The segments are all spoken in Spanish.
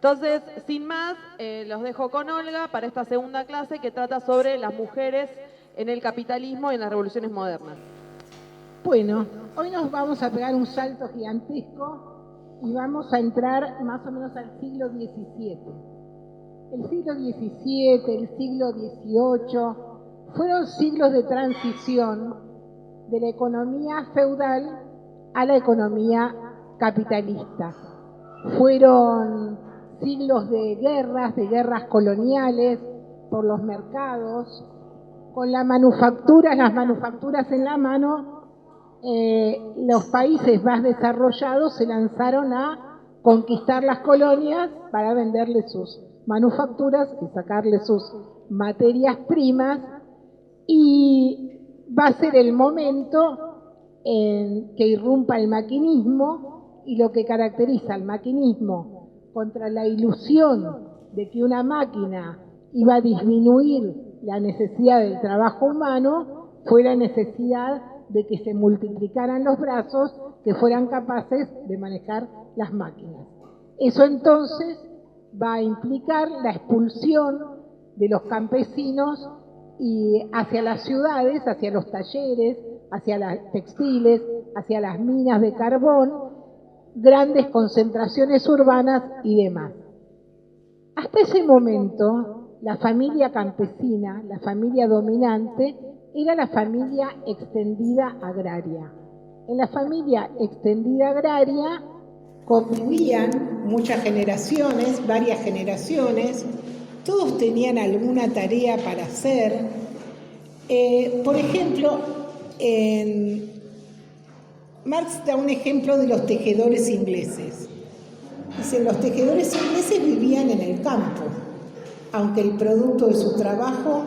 Entonces, sin más, los dejo con Olga para esta segunda clase que trata sobre las mujeres en el capitalismo y en las revoluciones modernas. Bueno, hoy nos vamos a pegar un salto gigantesco y vamos a entrar más o menos al siglo XVII. El siglo XVII, el siglo XVIII, fueron siglos de transición de la economía feudal a la economía capitalista. Fueron siglos de guerras coloniales por los mercados, con las manufacturas en la mano. Los países más desarrollados se lanzaron a conquistar las colonias para venderles sus manufacturas y sacarles sus materias primas, y va a ser el momento en que irrumpa el maquinismo, y lo que caracteriza al maquinismo contra la ilusión de que una máquina iba a disminuir la necesidad del trabajo humano fue la necesidad de que se multiplicaran los brazos que fueran capaces de manejar las máquinas. Eso entonces va a implicar la expulsión de los campesinos y hacia las ciudades, hacia los talleres, hacia las textiles, hacia las minas de carbón, grandes concentraciones urbanas y demás. Hasta ese momento, la familia campesina, la familia dominante, era la familia extendida agraria. En la familia extendida agraria convivían muchas generaciones, varias generaciones, todos tenían alguna tarea para hacer. Por ejemplo, Marx da un ejemplo de los tejedores ingleses. Dice, los tejedores ingleses vivían en el campo, aunque el producto de su trabajo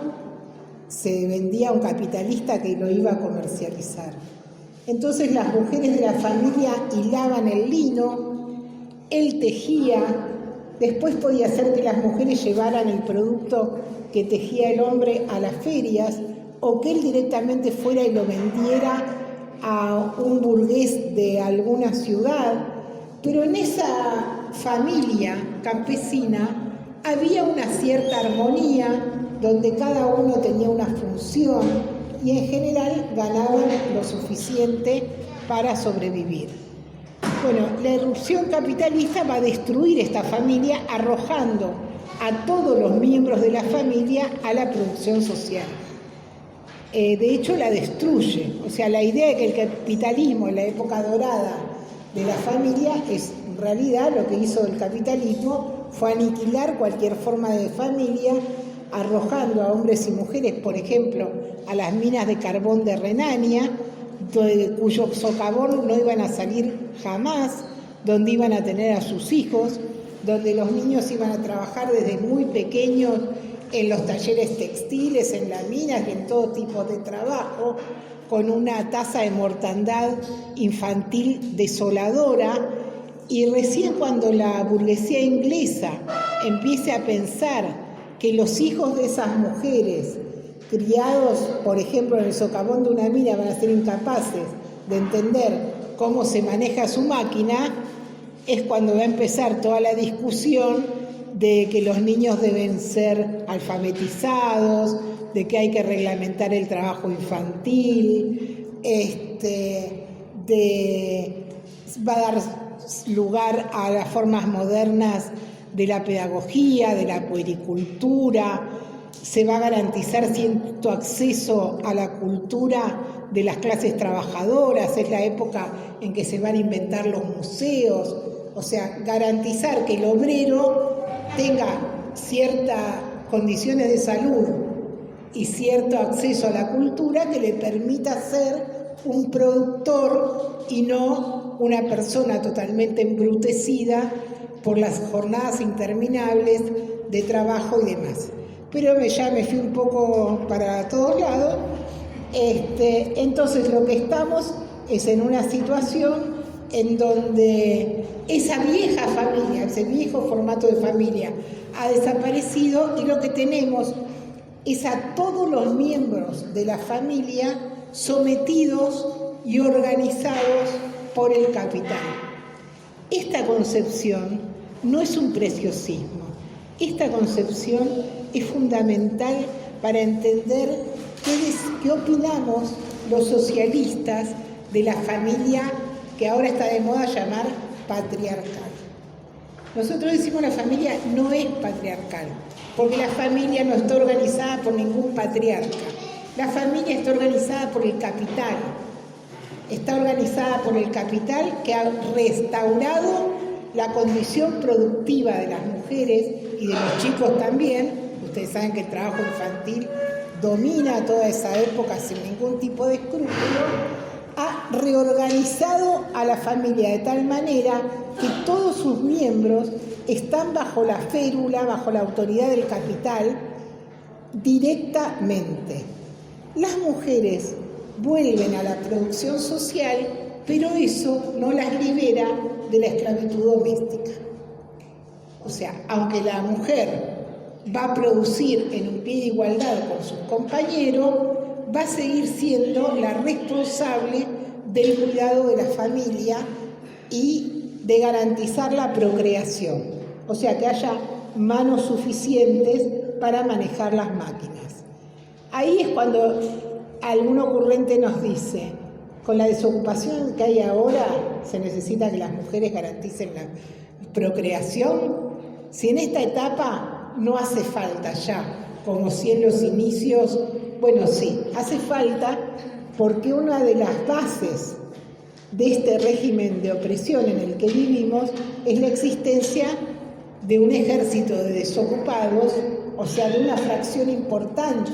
se vendía a un capitalista que lo iba a comercializar. Entonces las mujeres de la familia hilaban el lino, él tejía, después podía ser que las mujeres llevaran el producto que tejía el hombre a las ferias, o que él directamente fuera y lo vendiera a un burgués de alguna ciudad. Pero en esa familia campesina había una cierta armonía, donde cada uno tenía una función y en general ganaban lo suficiente para sobrevivir. Bueno, la irrupción capitalista va a destruir esta familia, arrojando a todos los miembros de la familia a la producción social. De hecho, la destruye. O sea, la idea de que el capitalismo en la época dorada de la familia es, en realidad, lo que hizo el capitalismo fue aniquilar cualquier forma de familia, arrojando a hombres y mujeres, por ejemplo, a las minas de carbón de Renania, cuyo socavón no iban a salir jamás, donde iban a tener a sus hijos, donde los niños iban a trabajar desde muy pequeños en los talleres textiles, en las minas y en todo tipo de trabajo, con una tasa de mortandad infantil desoladora. Y recién cuando la burguesía inglesa empiece a pensar que los hijos de esas mujeres, criados, por ejemplo, en el socavón de una mina, van a ser incapaces de entender cómo se maneja su máquina, es cuando va a empezar toda la discusión de que los niños deben ser alfabetizados, de que hay que reglamentar el trabajo infantil, va a dar lugar a las formas modernas de la pedagogía, de la puericultura. Se va a garantizar cierto acceso a la cultura de las clases trabajadoras. Es la época en que se van a inventar los museos. O sea, garantizar que el obrero tenga ciertas condiciones de salud y cierto acceso a la cultura que le permita ser un productor y no una persona totalmente embrutecida por las jornadas interminables de trabajo y demás. Pero ya me fui un poco para todos lados. Entonces lo que estamos es en una situación en donde esa vieja familia, ese viejo formato de familia ha desaparecido, y lo que tenemos es a todos los miembros de la familia sometidos y organizados por el capital. Esta concepción no es un preciosismo. Esta concepción es fundamental para entender qué opinamos los socialistas de la familia que ahora está de moda llamar patriarcal. Nosotros decimos la familia no es patriarcal, porque la familia no está organizada por ningún patriarca. La familia está organizada por el capital. Está organizada por el capital que ha restaurado la condición productiva de las mujeres y de los chicos también. Ustedes saben que el trabajo infantil domina toda esa época sin ningún tipo de escrúpulo. Ha reorganizado a la familia de tal manera que todos sus miembros están bajo la férula, bajo la autoridad del capital directamente. Las mujeres vuelven a la producción social, pero eso no las libera de la esclavitud doméstica. O sea, aunque la mujer va a producir en un pie de igualdad con sus compañeros, va a seguir siendo la responsable del cuidado de la familia y de garantizar la procreación. O sea, que haya manos suficientes para manejar las máquinas. Ahí es cuando algún ocurrente nos dice, con la desocupación que hay ahora, se necesita que las mujeres garanticen la procreación. Si en esta etapa no hace falta ya, como si en los inicios, bueno, sí, hace falta porque una de las bases de este régimen de opresión en el que vivimos es la existencia de un ejército de desocupados, o sea, de una fracción importante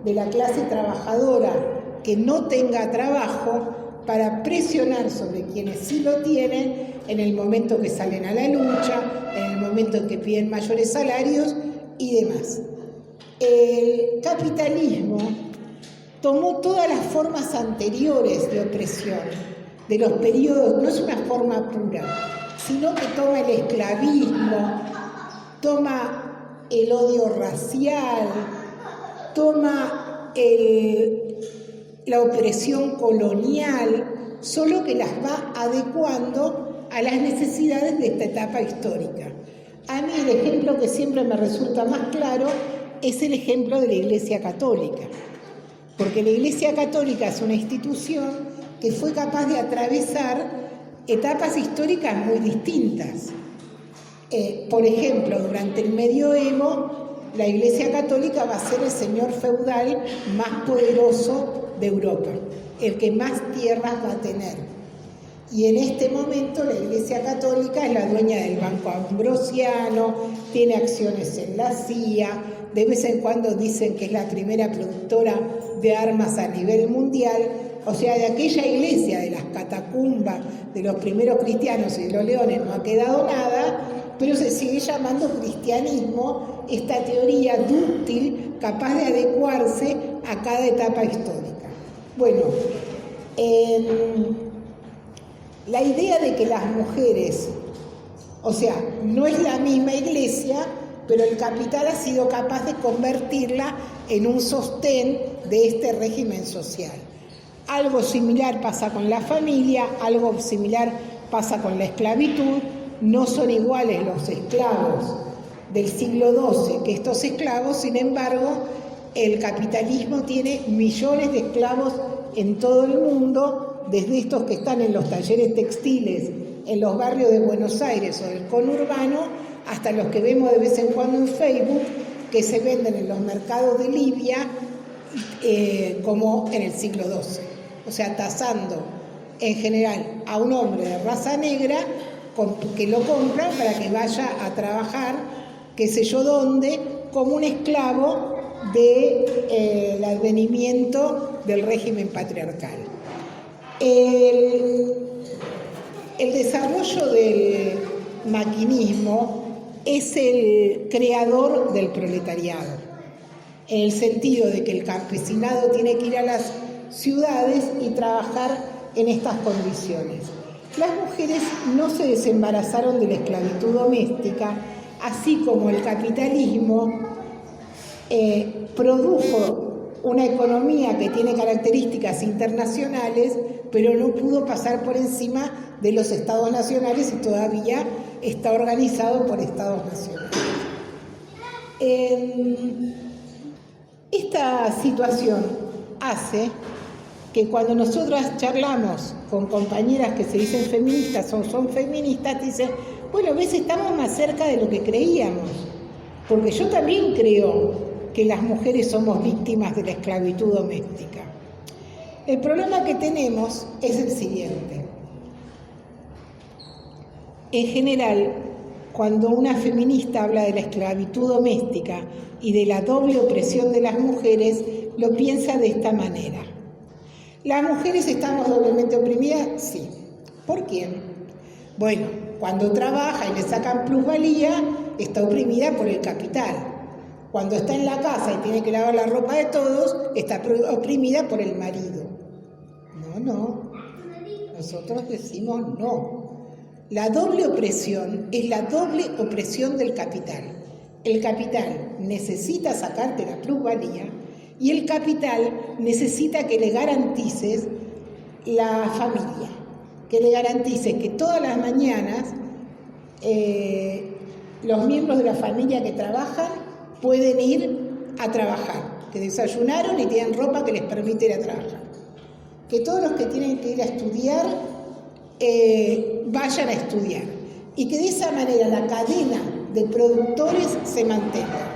de la clase trabajadora que no tenga trabajo para presionar sobre quienes sí lo tienen en el momento que salen a la lucha, en el momento en que piden mayores salarios y demás. El capitalismo tomó todas las formas anteriores de opresión, de los periodos, no es una forma pura, sino que toma el esclavismo, toma el odio racial, toma la opresión colonial, solo que las va adecuando a las necesidades de esta etapa histórica. A mí el ejemplo que siempre me resulta más claro es el ejemplo de la Iglesia Católica, porque la Iglesia Católica es una institución que fue capaz de atravesar etapas históricas muy distintas. Por ejemplo, durante el medioevo, la Iglesia Católica va a ser el señor feudal más poderoso de Europa, el que más tierras va a tener. Y en este momento la Iglesia Católica es la dueña del Banco Ambrosiano, tiene acciones en la CIA, de vez en cuando dicen que es la primera productora de armas a nivel mundial. O sea, de aquella iglesia, de las catacumbas, de los primeros cristianos y de los leones no ha quedado nada, pero se sigue llamando cristianismo esta teoría dúctil, capaz de adecuarse a cada etapa histórica. Bueno, la idea de que las mujeres, o sea, no es la misma iglesia, pero el capital ha sido capaz de convertirla en un sostén de este régimen social. Algo similar pasa con la familia, algo similar pasa con la esclavitud. No son iguales los esclavos del siglo XII que estos esclavos, sin embargo, el capitalismo tiene millones de esclavos en todo el mundo, desde estos que están en los talleres textiles, en los barrios de Buenos Aires o del conurbano, hasta los que vemos de vez en cuando en Facebook, que se venden en los mercados de Libia, como en el siglo XII. O sea, tasando en general a un hombre de raza negra que lo compran para que vaya a trabajar, qué sé yo dónde, como un esclavo del advenimiento del régimen patriarcal. El desarrollo del maquinismo es el creador del proletariado, en el sentido de que el campesinado tiene que ir a las ciudades y trabajar en estas condiciones. Las mujeres no se desembarazaron de la esclavitud doméstica, así como el capitalismo produjo una economía que tiene características internacionales, pero no pudo pasar por encima de los estados nacionales y todavía está organizado por estados nacionales. Esta situación hace que cuando nosotras charlamos con compañeras que se dicen feministas o son feministas, dicen, bueno, ves, estamos más cerca de lo que creíamos, porque yo también creo que las mujeres somos víctimas de la esclavitud doméstica. El problema que tenemos es el siguiente. En general, cuando una feminista habla de la esclavitud doméstica y de la doble opresión de las mujeres, lo piensa de esta manera. ¿Las mujeres estamos doblemente oprimidas? Sí. ¿Por quién? Bueno, cuando trabaja y le sacan plusvalía, está oprimida por el capital. Cuando está en la casa y tiene que lavar la ropa de todos, está oprimida por el marido. No. Nosotros decimos no. La doble opresión es la doble opresión del capital. El capital necesita sacarte la plusvalía y el capital necesita que le garantices la familia, que le garantices que todas las mañanas los miembros de la familia que trabajan pueden ir a trabajar, que desayunaron y tienen ropa que les permite ir a trabajar, que todos los que tienen que ir a estudiar vayan a estudiar y que de esa manera la cadena de productores se mantenga.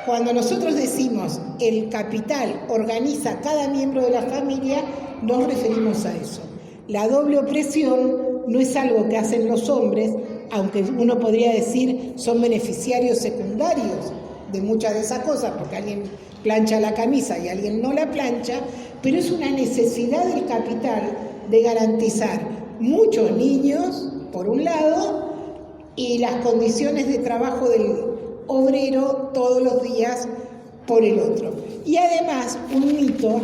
Cuando nosotros decimos el capital organiza a cada miembro de la familia, nos referimos a eso. La doble opresión no es algo que hacen los hombres, aunque uno podría decir son beneficiarios secundarios de muchas de esas cosas, porque alguien plancha la camisa y alguien no la plancha, pero es una necesidad del capital de garantizar muchos niños, por un lado, y las condiciones de trabajo del obrero todos los días, por el otro. Y además, un mito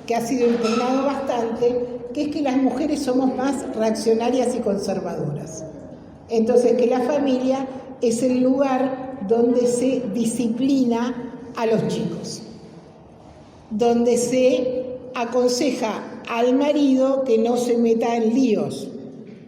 que ha sido impugnado bastante, que es que las mujeres somos más reaccionarias y conservadoras. Entonces, que la familia es el lugar donde se disciplina a los chicos, donde se aconseja al marido que no se meta en líos,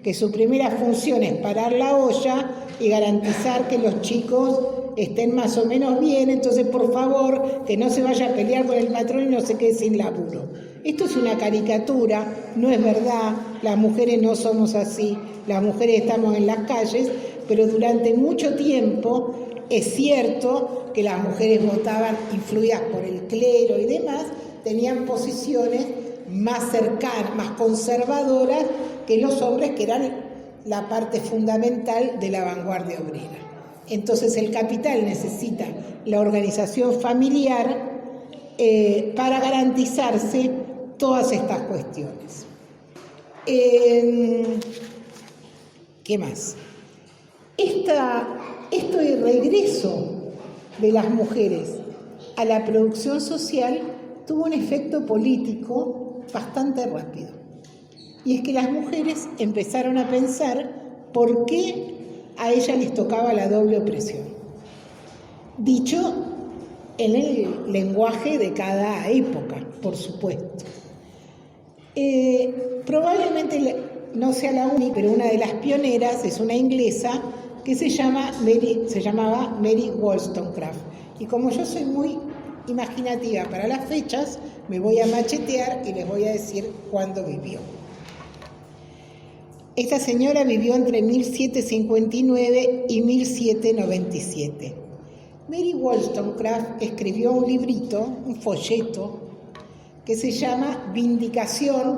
que su primera función es parar la olla y garantizar que los chicos estén más o menos bien, entonces por favor que no se vaya a pelear con el patrón y no se quede sin laburo. Esto es una caricatura, no es verdad, las mujeres no somos así, las mujeres estamos en las calles, pero durante mucho tiempo es cierto que las mujeres votaban influidas por el clero y demás, tenían posiciones más cercanas, más conservadoras que los hombres, que eran la parte fundamental de la vanguardia obrera. Entonces el capital necesita la organización familiar para garantizarse todas estas cuestiones. ¿Qué más? Este regreso de las mujeres a la producción social tuvo un efecto político bastante rápido. Y es que las mujeres empezaron a pensar por qué a ellas les tocaba la doble opresión. Dicho en el lenguaje de cada época, por supuesto. Probablemente no sea la única, pero una de las pioneras es una inglesa que se llamaba Mary Wollstonecraft. Y como yo soy muy imaginativa para las fechas, me voy a machetear y les voy a decir cuándo vivió. Esta señora vivió entre 1759 y 1797. Mary Wollstonecraft escribió un librito, un folleto, que se llama Reivindicación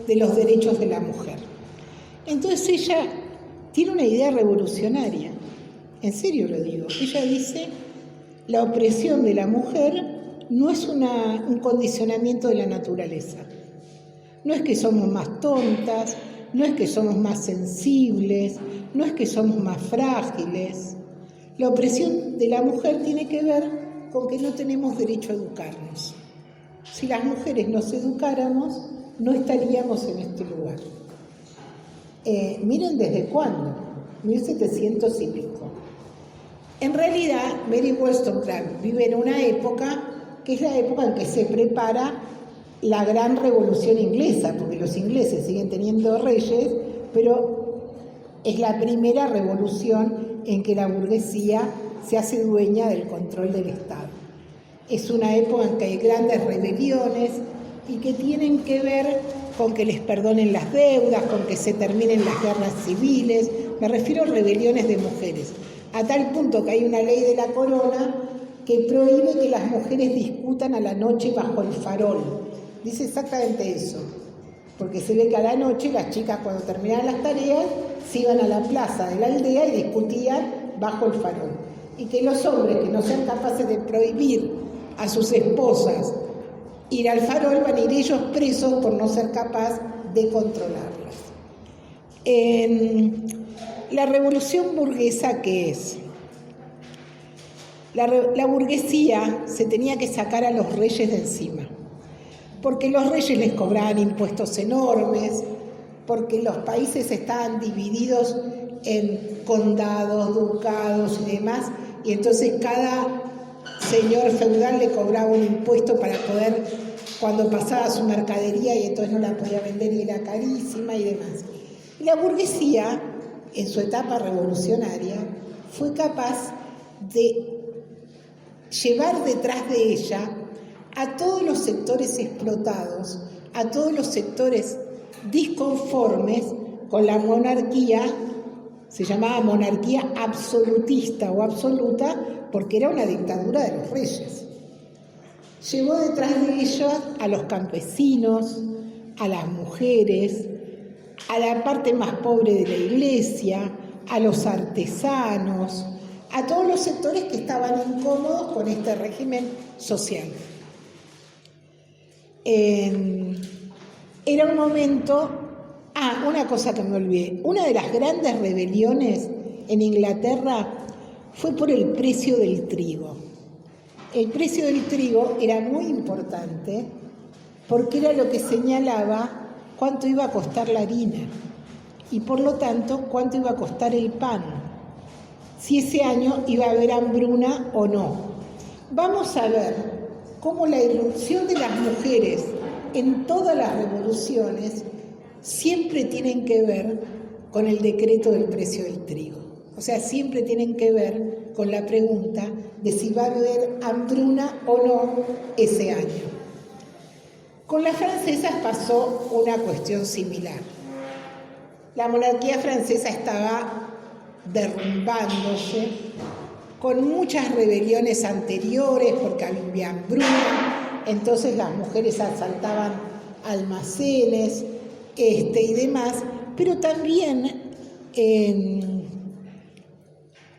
de los Derechos de la Mujer. Entonces ella tiene una idea revolucionaria, en serio lo digo. Ella dice, la opresión de la mujer no es un condicionamiento de la naturaleza. No es que somos más tontas, no es que somos más sensibles, no es que somos más frágiles. La opresión de la mujer tiene que ver con que no tenemos derecho a educarnos. Si las mujeres nos educáramos, no estaríamos en este lugar. Miren desde cuándo, 1700 y pico. En realidad, Mary Wollstonecraft vive en una época que es la época en que se prepara la gran revolución inglesa, porque los ingleses siguen teniendo reyes, pero es la primera revolución en que la burguesía se hace dueña del control del Estado. Es una época en que hay grandes rebeliones y que tienen que ver con que les perdonen las deudas, con que se terminen las guerras civiles. Me refiero a rebeliones de mujeres, a tal punto que hay una ley de la corona que prohíbe que las mujeres discutan a la noche bajo el farol. Dice exactamente eso, porque se ve que a la noche las chicas, cuando terminaban las tareas, se iban a la plaza de la aldea y discutían bajo el farol. Y que los hombres que no sean capaces de prohibir a sus esposas ir al farol, van a ir ellos presos por no ser capaz de controlarlas. La revolución burguesa, ¿qué es? La burguesía se tenía que sacar a los reyes de encima, porque los reyes les cobraban impuestos enormes, porque los países estaban divididos en condados, ducados y demás, y entonces cada señor feudal le cobraba un impuesto para poder, cuando pasaba su mercadería, y entonces no la podía vender y era carísima y demás. Y la burguesía, en su etapa revolucionaria, fue capaz de llevar detrás de ella a todos los sectores explotados, a todos los sectores disconformes con la monarquía. Se llamaba monarquía absolutista o absoluta porque era una dictadura de los reyes. Llevó detrás de ellos a los campesinos, a las mujeres, a la parte más pobre de la iglesia, a los artesanos, a todos los sectores que estaban incómodos con este régimen social. Era un momento... una cosa que me olvidé. Una de las grandes rebeliones en Inglaterra fue por el precio del trigo. El precio del trigo era muy importante porque era lo que señalaba cuánto iba a costar la harina y por lo tanto cuánto iba a costar el pan, si ese año iba a haber hambruna o no. Vamos a ver cómo la irrupción de las mujeres en todas las revoluciones siempre tienen que ver con el decreto del precio del trigo. O sea, siempre tienen que ver con la pregunta de si va a haber hambruna o no ese año. Con las francesas pasó una cuestión similar. La monarquía francesa estaba derrumbándose con muchas rebeliones anteriores porque había hambruna, entonces las mujeres asaltaban almacenes, y demás, pero también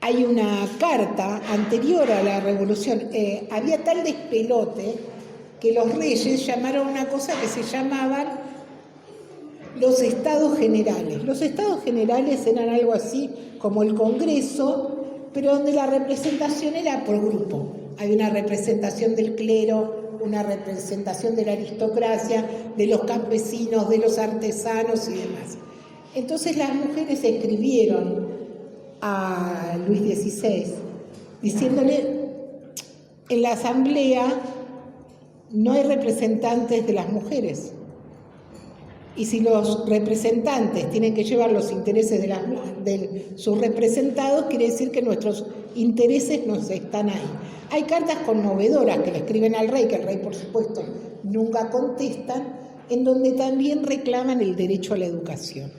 hay una carta anterior a la revolución. Había tal despelote que los reyes llamaron una cosa que se llamaban los estados generales. Los estados generales eran algo así como el Congreso, pero donde la representación era por grupo. Hay una representación del clero, una representación de la aristocracia, de los campesinos, de los artesanos y demás. Entonces las mujeres escribieron a Luis XVI diciéndole: en la asamblea no hay representantes de las mujeres, y si los representantes tienen que llevar los intereses de sus representados, quiere decir que nuestros intereses no están ahí. Hay cartas conmovedoras que le escriben al rey, que el rey, por supuesto, nunca contestan, en donde también reclaman el derecho a la educación.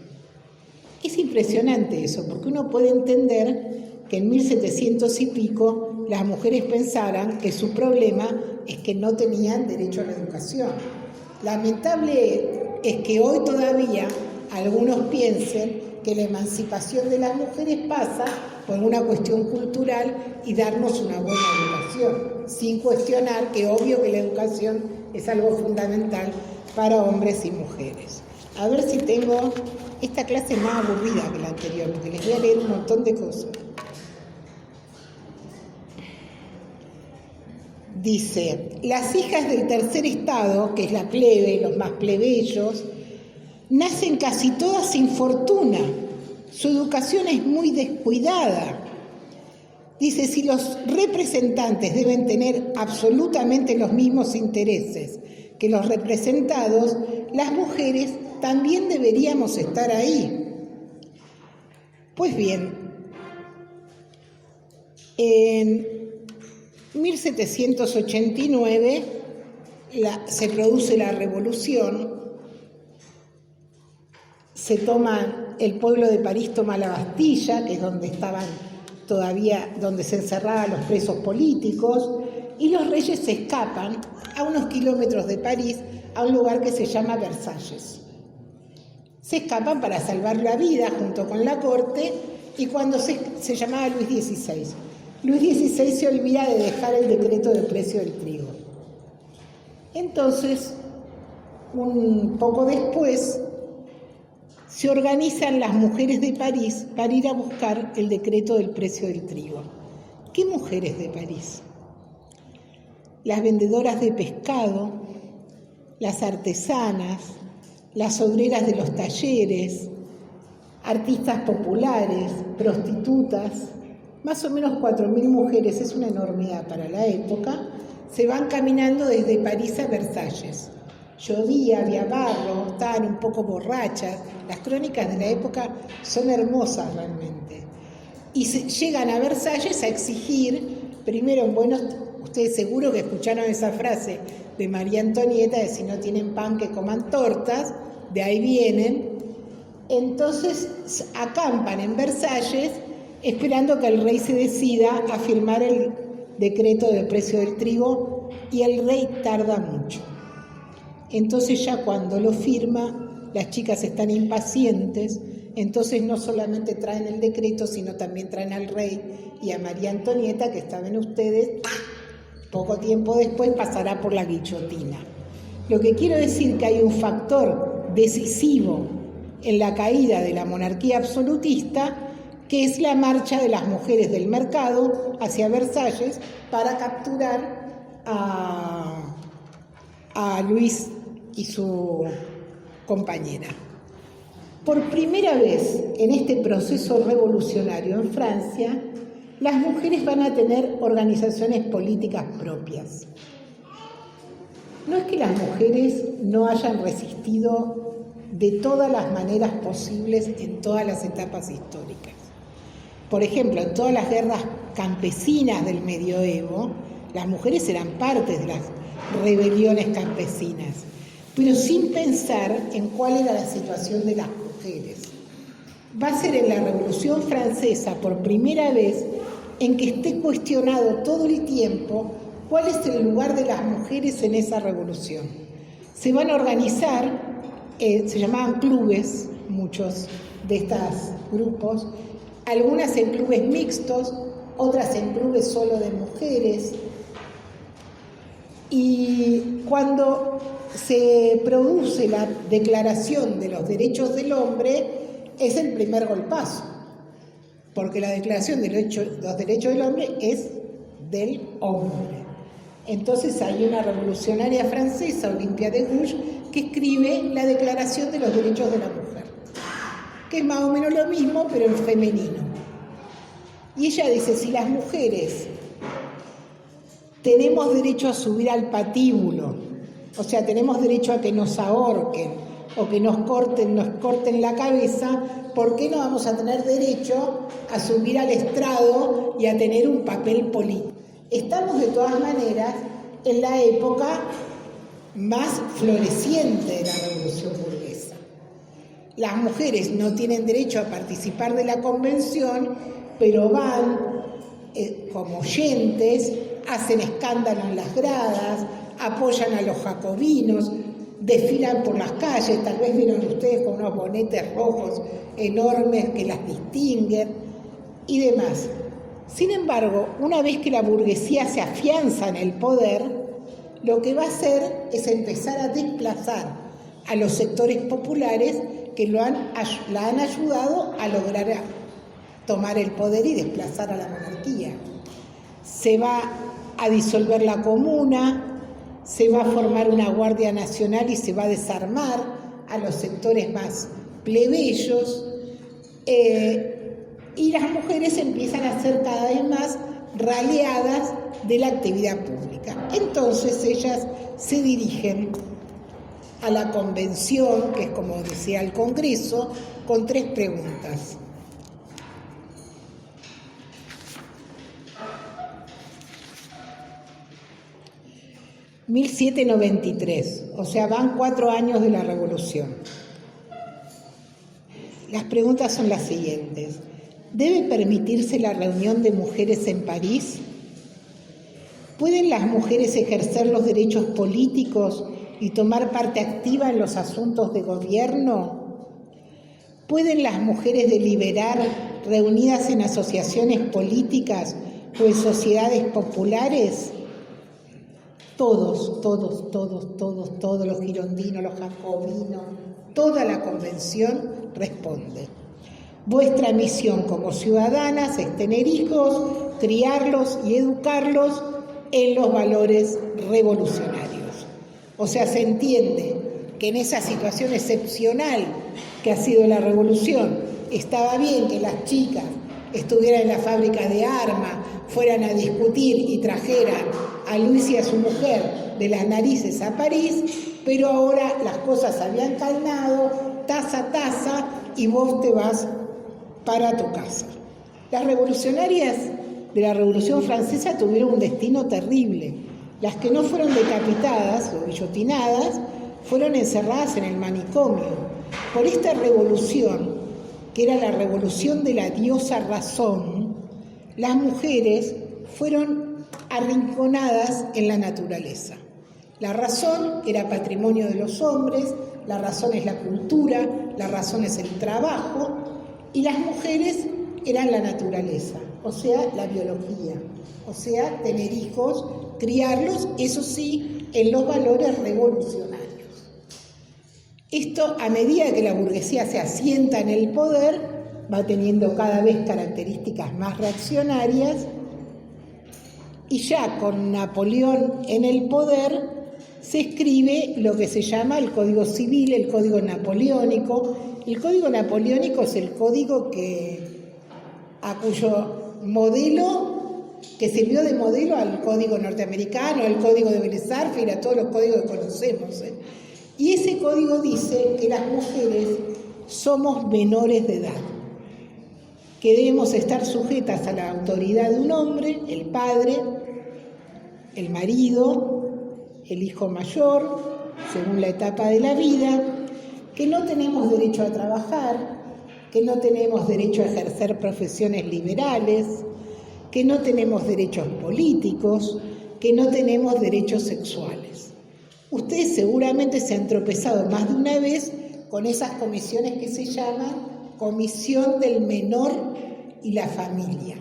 Es impresionante eso, porque uno puede entender que en 1700 y pico las mujeres pensaran que su problema es que no tenían derecho a la educación. Lamentable es que hoy todavía algunos piensen que la emancipación de las mujeres pasa por una cuestión cultural y darnos una buena educación, sin cuestionar que obvio que la educación es algo fundamental para hombres y mujeres. A ver si tengo... Esta clase es más aburrida que la anterior, porque les voy a leer un montón de cosas. Dice: las hijas del tercer estado, que es la plebe, los más plebeyos, nacen casi todas sin fortuna. Su educación es muy descuidada. Dice, si los representantes deben tener absolutamente los mismos intereses que los representados, las mujeres también deberíamos estar ahí. Pues bien, en 1789 se produce la revolución, el pueblo de París toma la Bastilla, que es donde estaban todavía, donde se encerraban los presos políticos, y los reyes se escapan a unos kilómetros de París a un lugar que se llama Versalles. Se escapan para salvar la vida junto con la corte, y cuando se llamaba Luis XVI. Luis XVI se olvida de dejar el decreto del precio del trigo. Entonces, un poco después, se organizan las mujeres de París para ir a buscar el decreto del precio del trigo. ¿Qué mujeres de París? Las vendedoras de pescado, las artesanas, las obreras de los talleres, artistas populares, prostitutas, más o menos 4.000 mujeres, es una enormidad para la época, se van caminando desde París a Versalles. Llovía, había barro, estaban un poco borrachas. Las crónicas de la época son hermosas realmente. Y llegan a Versalles a exigir, primero ustedes seguro que escucharon esa frase de María Antonieta, de si no tienen pan que coman tortas, de ahí vienen. Entonces acampan en Versalles esperando que el rey se decida a firmar el decreto del precio del trigo, y el rey tarda mucho. Entonces ya cuando lo firma, las chicas están impacientes, entonces no solamente traen el decreto, sino también traen al rey y a María Antonieta, que saben ustedes, poco tiempo después pasará por la guillotina. Lo que quiero decir que hay un factor decisivo en la caída de la monarquía absolutista, que es la marcha de las mujeres del mercado hacia Versalles para capturar a Luis y su compañera. Por primera vez en este proceso revolucionario en Francia, las mujeres van a tener organizaciones políticas propias. No es que las mujeres no hayan resistido de todas las maneras posibles en todas las etapas históricas. Por ejemplo, en todas las guerras campesinas del medioevo, las mujeres eran parte de las rebeliones campesinas, pero sin pensar en cuál era la situación de las mujeres. Va a ser en la Revolución Francesa por primera vez en que esté cuestionado todo el tiempo cuál es el lugar de las mujeres en esa revolución. Se van a organizar, se llamaban clubes, muchos de estos grupos, algunas en clubes mixtos, otras en clubes solo de mujeres. Y cuando se produce la Declaración de los Derechos del Hombre, es el primer golpazo, porque la Declaración de los Derechos del Hombre es del hombre. Entonces hay una revolucionaria francesa, Olympia de Gouges, que escribe la Declaración de los Derechos de la Mujer, que es más o menos lo mismo, pero en femenino. Y ella dice, si las mujeres tenemos derecho a subir al patíbulo, o sea, tenemos derecho a que nos ahorquen o que nos corten la cabeza, ¿por qué no vamos a tener derecho a subir al estrado y a tener un papel político? Estamos de todas maneras en la época más floreciente de la revolución burguesa. Las mujeres no tienen derecho a participar de la convención, pero van como oyentes, hacen escándalo en las gradas, apoyan a los jacobinos, desfilan por las calles, tal vez vieron ustedes con unos bonetes rojos enormes que las distinguen y demás. Sin embargo, una vez que la burguesía se afianza en el poder, lo que va a hacer es empezar a desplazar a los sectores populares que la han ayudado a lograr tomar el poder y desplazar a la monarquía. Se va a disolver la comuna, se va a formar una Guardia Nacional y se va a desarmar a los sectores más plebeyos, y las mujeres empiezan a ser cada vez más raleadas de la actividad pública. Entonces ellas se dirigen a la convención, que es como decía el Congreso, con 3 preguntas. (1793), o sea, van 4 años de la Revolución. Las preguntas son las siguientes. ¿Debe permitirse la reunión de mujeres en París? ¿Pueden las mujeres ejercer los derechos políticos y tomar parte activa en los asuntos de gobierno? ¿Pueden las mujeres deliberar reunidas en asociaciones políticas o en sociedades populares? Todos, los girondinos, los jacobinos, toda la convención responde. Vuestra misión como ciudadanas es tener hijos, criarlos y educarlos en los valores revolucionarios. O sea, se entiende que en esa situación excepcional que ha sido la revolución, estaba bien que las chicas estuvieran en la fábrica de armas, fueran a discutir y trajeran a Luis y a su mujer de las narices a París, pero ahora las cosas habían calmado, taza, y vos te vas para tu casa. Las revolucionarias de la Revolución Francesa tuvieron un destino terrible. Las que no fueron decapitadas o guillotinadas fueron encerradas en el manicomio. Por esta revolución, que era la revolución de la diosa razón, las mujeres fueron arrinconadas en la naturaleza. La razón era patrimonio de los hombres, la razón es la cultura, la razón es el trabajo, y las mujeres eran la naturaleza, o sea, la biología, o sea, tener hijos, criarlos, eso sí, en los valores revolucionarios. Esto, a medida que la burguesía se asienta en el poder, va teniendo cada vez características más reaccionarias, y ya con Napoleón en el poder se escribe lo que se llama el Código Civil, el Código Napoleónico. El Código Napoleónico es el código a cuyo modelo, que sirvió de modelo al Código norteamericano, al Código de Bellas Artes y a todos los códigos que conocemos. Y ese código dice que las mujeres somos menores de edad, que debemos estar sujetas a la autoridad de un hombre, el padre, el marido, el hijo mayor, según la etapa de la vida, que no tenemos derecho a trabajar, que no tenemos derecho a ejercer profesiones liberales, que no tenemos derechos políticos, que no tenemos derechos sexuales. Ustedes seguramente se han tropezado más de una vez con esas comisiones que se llaman Comisión del Menor y la Familia,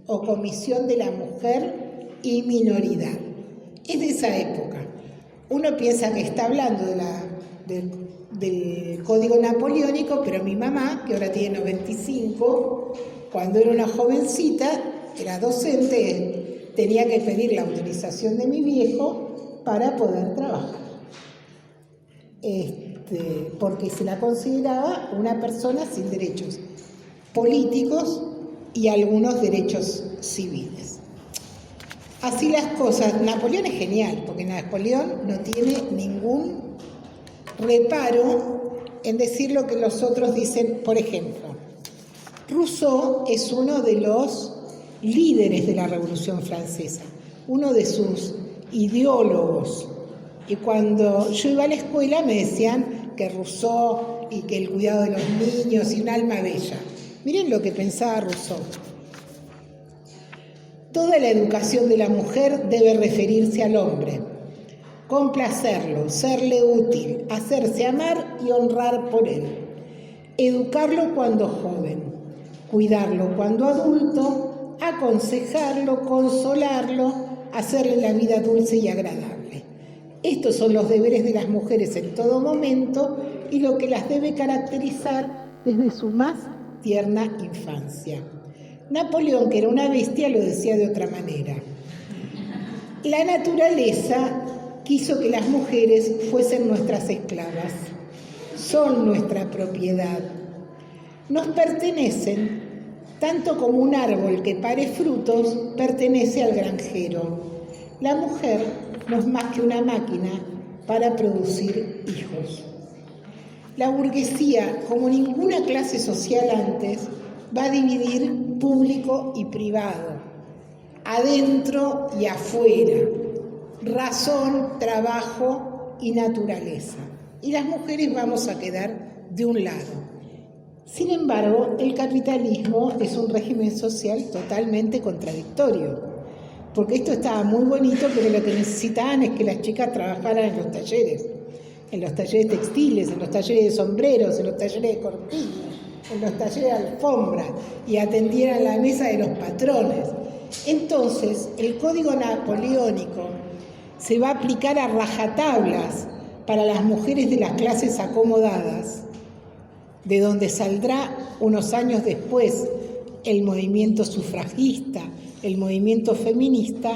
o Comisión de la Mujer y Minoridad. Es de esa época. Uno piensa que está hablando del Código Napoleónico, pero mi mamá, que ahora tiene 95, cuando era una jovencita, era docente, tenía que pedir la autorización de mi viejo para poder trabajar. Porque se la consideraba una persona sin derechos políticos y algunos derechos civiles. Así las cosas. Napoleón es genial, porque Napoleón no tiene ningún reparo en decir lo que los otros dicen. Por ejemplo, Rousseau es uno de los líderes de la Revolución Francesa, uno de sus ideólogos. Y cuando yo iba a la escuela me decían que Rousseau y que el cuidado de los niños y un alma bella. Miren lo que pensaba Rousseau. Toda la educación de la mujer debe referirse al hombre, complacerlo, serle útil, hacerse amar y honrar por él, educarlo cuando joven, cuidarlo cuando adulto, aconsejarlo, consolarlo, hacerle la vida dulce y agradable. Estos son los deberes de las mujeres en todo momento y lo que las debe caracterizar desde su más tierna infancia. Napoleón, que era una bestia, lo decía de otra manera. La naturaleza quiso que las mujeres fuesen nuestras esclavas. Son nuestra propiedad. Nos pertenecen Tanto como un árbol que pare frutos pertenece al granjero. La mujer no es más que una máquina para producir hijos. La burguesía, como ninguna clase social antes, va a dividir público y privado, adentro y afuera, razón, trabajo y naturaleza. Y las mujeres vamos a quedar de un lado. Sin embargo, el capitalismo es un régimen social totalmente contradictorio, porque esto estaba muy bonito, pero lo que necesitaban es que las chicas trabajaran en los talleres textiles, en los talleres de sombreros, en los talleres de cortinas, en los talleres de alfombras, y atendieran la mesa de los patrones. Entonces, el código napoleónico se va a aplicar a rajatablas para las mujeres de las clases acomodadas, de donde saldrá unos años después el movimiento sufragista, el movimiento feminista,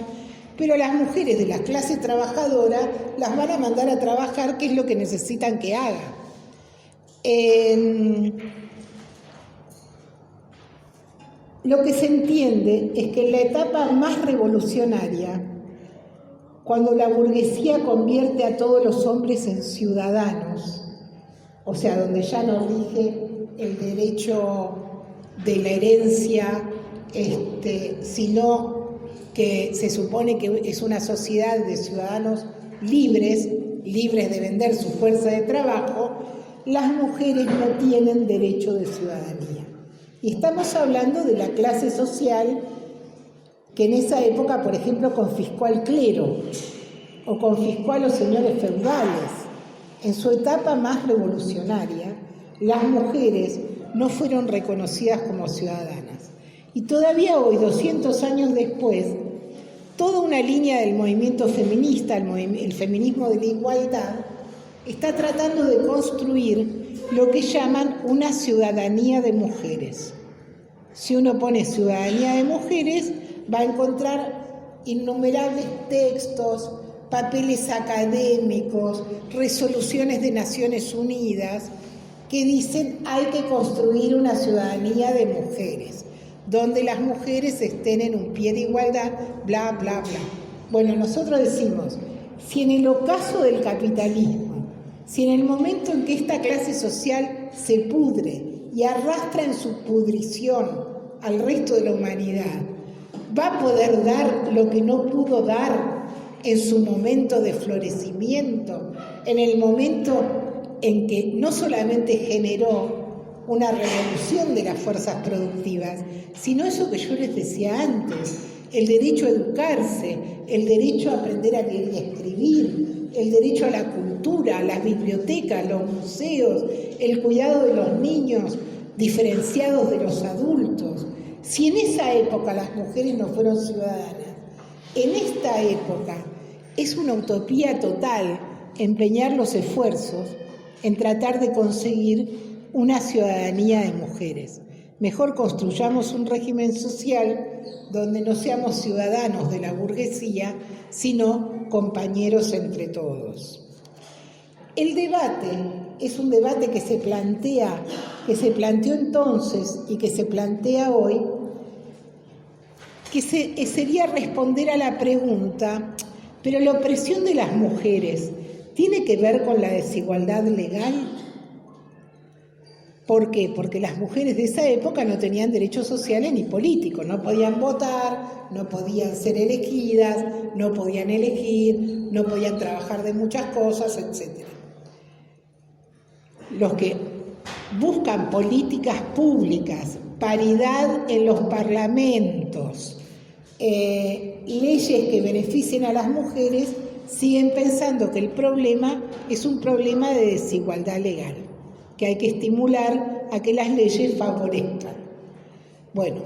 pero las mujeres de las clases trabajadoras las van a mandar a trabajar, que es lo que necesitan que haga. Lo que se entiende es que en la etapa más revolucionaria, cuando la burguesía convierte a todos los hombres en ciudadanos, o sea, donde ya no rige el derecho de la herencia, sino que se supone que es una sociedad de ciudadanos libres de vender su fuerza de trabajo, las mujeres no tienen derecho de ciudadanía. Y estamos hablando de la clase social que en esa época, por ejemplo, confiscó al clero o confiscó a los señores feudales. En su etapa más revolucionaria, las mujeres no fueron reconocidas como ciudadanas. Y todavía hoy, 200 años después, toda una línea del movimiento feminista, el feminismo de la igualdad, está tratando de construir lo que llaman una ciudadanía de mujeres. Si uno pone ciudadanía de mujeres, va a encontrar innumerables textos, papeles académicos, resoluciones de Naciones Unidas que dicen hay que construir una ciudadanía de mujeres, donde las mujeres estén en un pie de igualdad, bla, bla, bla. Bueno, nosotros decimos, si en el ocaso del capitalismo, si en el momento en que esta clase social se pudre y arrastra en su pudrición al resto de la humanidad, va a poder dar lo que no pudo dar en su momento de florecimiento, en el momento en que no solamente generó una revolución de las fuerzas productivas, sino eso que yo les decía antes, el derecho a educarse, el derecho a aprender a leer y a escribir, el derecho a la cultura, a las bibliotecas, los museos, el cuidado de los niños diferenciados de los adultos. Si en esa época las mujeres no fueron ciudadanas, en esta época es una utopía total empeñar los esfuerzos en tratar de conseguir una ciudadanía de mujeres. Mejor construyamos un régimen social donde no seamos ciudadanos de la burguesía, sino compañeros entre todos. El debate es un debate que se planteó entonces y que se plantea hoy, que sería responder a la pregunta, ¿pero la opresión de las mujeres tiene que ver con la desigualdad legal? ¿Por qué? Porque las mujeres de esa época no tenían derechos sociales ni políticos, no podían votar, no podían ser elegidas, no podían elegir, no podían trabajar de muchas cosas, etc. Los que buscan políticas públicas, paridad en los parlamentos, leyes que beneficien a las mujeres, siguen pensando que el problema es un problema de desigualdad legal, que hay que estimular a que las leyes favorezcan. Bueno,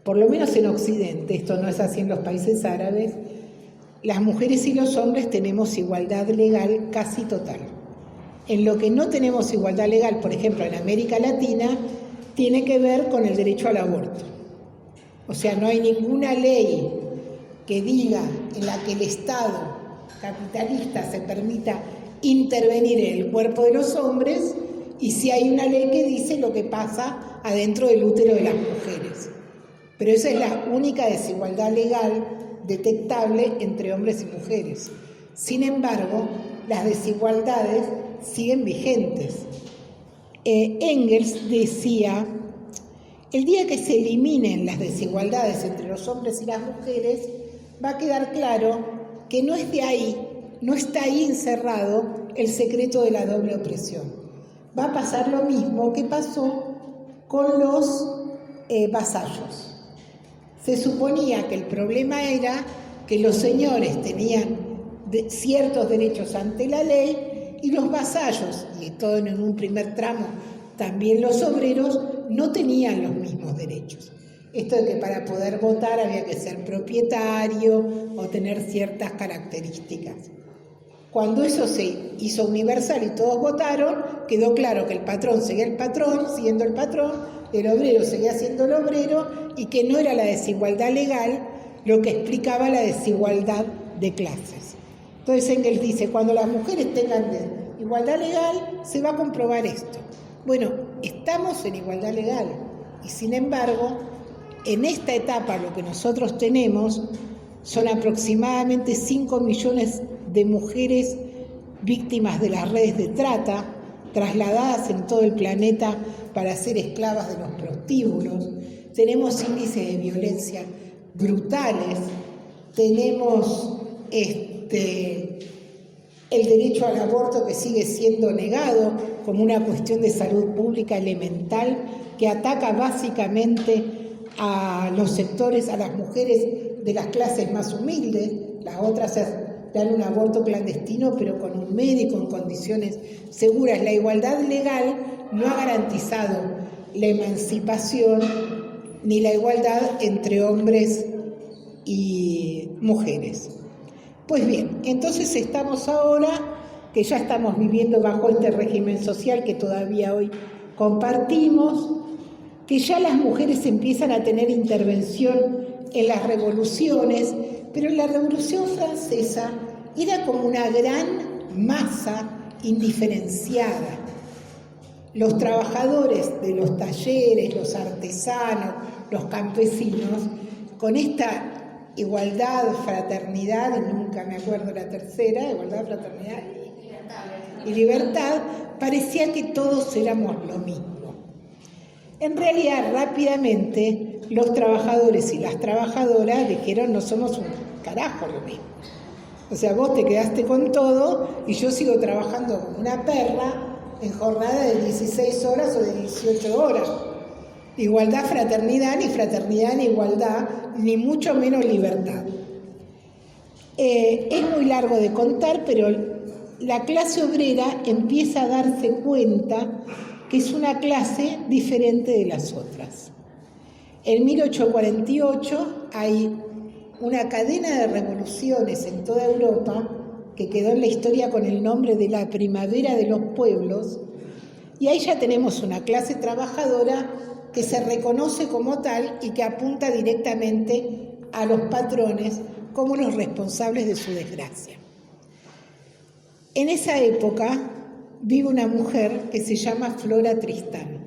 por lo menos en Occidente, esto no es así en los países árabes, las mujeres y los hombres tenemos igualdad legal casi total. En lo que no tenemos igualdad legal, por ejemplo, en América Latina, tiene que ver con el derecho al aborto. O sea, no hay ninguna ley que diga en la que el Estado capitalista se permita intervenir en el cuerpo de los hombres y si hay una ley que dice lo que pasa adentro del útero de las mujeres. Pero esa es la única desigualdad legal detectable entre hombres y mujeres. Sin embargo, las desigualdades siguen vigentes. Engels decía: el día que se eliminen las desigualdades entre los hombres y las mujeres, va a quedar claro que no es de ahí, no está ahí encerrado el secreto de la doble opresión. Va a pasar lo mismo que pasó con los vasallos. Se suponía que el problema era que los señores tenían ciertos derechos ante la ley y los vasallos, y todo en un primer tramo también los obreros, no tenían los mismos derechos. Esto de que para poder votar había que ser propietario o tener ciertas características. Cuando eso se hizo universal y todos votaron, quedó claro que el patrón seguía el patrón, siendo el patrón, el obrero seguía siendo el obrero, y que no era la desigualdad legal lo que explicaba la desigualdad de clases. Entonces Engels dice, cuando las mujeres tengan igualdad legal, se va a comprobar esto. Bueno, estamos en igualdad legal, y sin embargo, en esta etapa lo que nosotros tenemos son aproximadamente 5 millones de mujeres víctimas de las redes de trata, trasladadas en todo el planeta para ser esclavas de los prostíbulos. Tenemos índices de violencia brutales, tenemos el derecho al aborto que sigue siendo negado como una cuestión de salud pública elemental que ataca básicamente a los sectores, a las mujeres de las clases más humildes. Las otras dan un aborto clandestino pero con un médico en condiciones seguras. La igualdad legal no ha garantizado la emancipación ni la igualdad entre hombres y mujeres. Pues bien, entonces estamos ahora, que ya estamos viviendo bajo este régimen social que todavía hoy compartimos, que ya las mujeres empiezan a tener intervención en las revoluciones, pero en la Revolución Francesa era como una gran masa indiferenciada. Los trabajadores de los talleres, los artesanos, los campesinos, con esta igualdad, fraternidad, y nunca me acuerdo la tercera, igualdad, fraternidad y libertad, parecía que todos éramos lo mismo. En realidad, rápidamente, los trabajadores y las trabajadoras dijeron, no somos un carajo lo mismo. O sea, vos te quedaste con todo y yo sigo trabajando como una perra en jornada de 16 horas o de 18 horas. Igualdad, fraternidad, ni igualdad, ni mucho menos libertad. Es muy largo de contar, pero la clase obrera empieza a darse cuenta que es una clase diferente de las otras. En 1848 hay una cadena de revoluciones en toda Europa que quedó en la historia con el nombre de la Primavera de los Pueblos, y ahí ya tenemos una clase trabajadora que se reconoce como tal y que apunta directamente a los patrones como los responsables de su desgracia. En esa época vive una mujer que se llama Flora Tristán.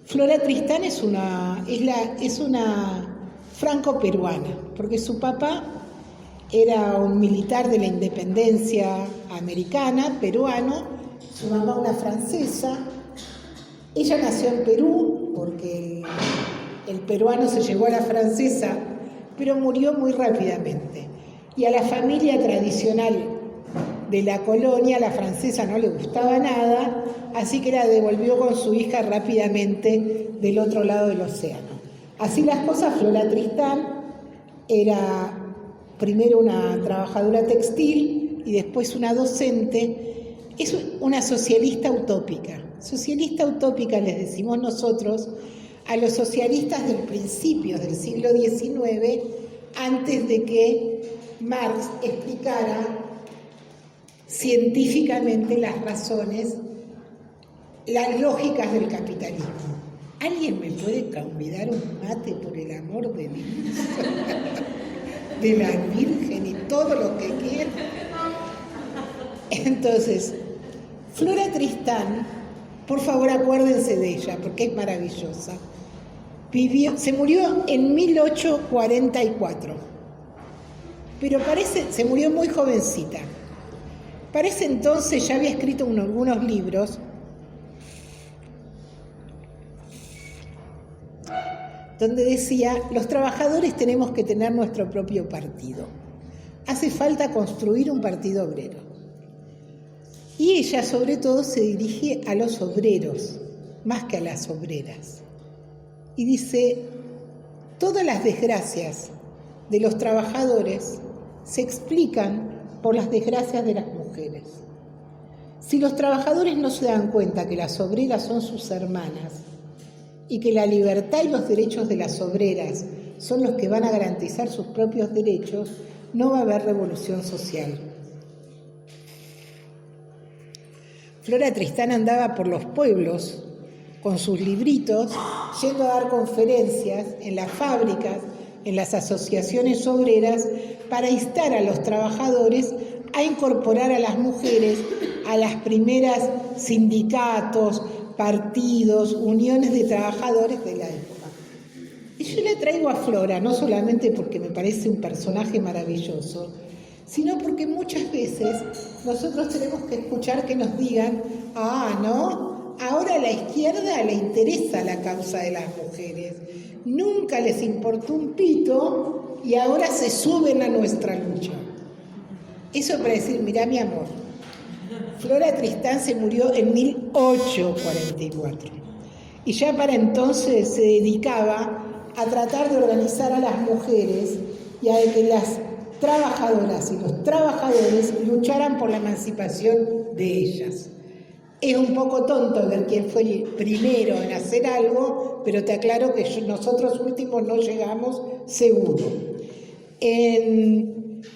Flora Tristán es una franco-peruana, porque su papá era un militar de la independencia americana, peruano, su mamá una francesa. Ella nació en Perú porque el peruano se llevó a la francesa, pero murió muy rápidamente. Y a la familia tradicional de la colonia, la francesa no le gustaba nada, así que la devolvió con su hija rápidamente del otro lado del océano. Así las cosas, Flora Tristán era primero una trabajadora textil y después una docente. Es una socialista utópica. Socialista utópica les decimos nosotros a los socialistas del principio del siglo XIX, antes de que Marx explicara científicamente las razones, las lógicas del capitalismo. ¿Alguien me puede convidar un mate por el amor de Dios? De la Virgen y todo lo que quiera. Entonces, Flora Tristán, por favor acuérdense de ella, porque es maravillosa. Se murió en 1844, pero se murió muy jovencita. Para ese entonces ya había escrito algunos libros donde decía: los trabajadores tenemos que tener nuestro propio partido. Hace falta construir un partido obrero. Y ella, sobre todo, se dirige a los obreros, más que a las obreras. Y dice: todas las desgracias de los trabajadores se explican por las desgracias de las mujeres. Si los trabajadores no se dan cuenta que las obreras son sus hermanas y que la libertad y los derechos de las obreras son los que van a garantizar sus propios derechos, no va a haber revolución social. Flora Tristán andaba por los pueblos con sus libritos, yendo a dar conferencias en las fábricas, en las asociaciones obreras, para instar a los trabajadores a incorporar a las mujeres a las primeras sindicatos, partidos, uniones de trabajadores de la época. Y yo le traigo a Flora no solamente porque me parece un personaje maravilloso, sino porque muchas veces nosotros tenemos que escuchar que nos digan: no, ahora a la izquierda le interesa la causa de las mujeres, nunca les importó un pito y ahora se suben a nuestra lucha. Eso para decir: mirá, mi amor, Flora Tristán se murió en 1844 y ya para entonces se dedicaba a tratar de organizar a las mujeres y a que las trabajadoras y los trabajadores lucharan por la emancipación de ellas. Es un poco tonto ver quién fue el primero en hacer algo, pero te aclaro que nosotros últimos no llegamos seguro.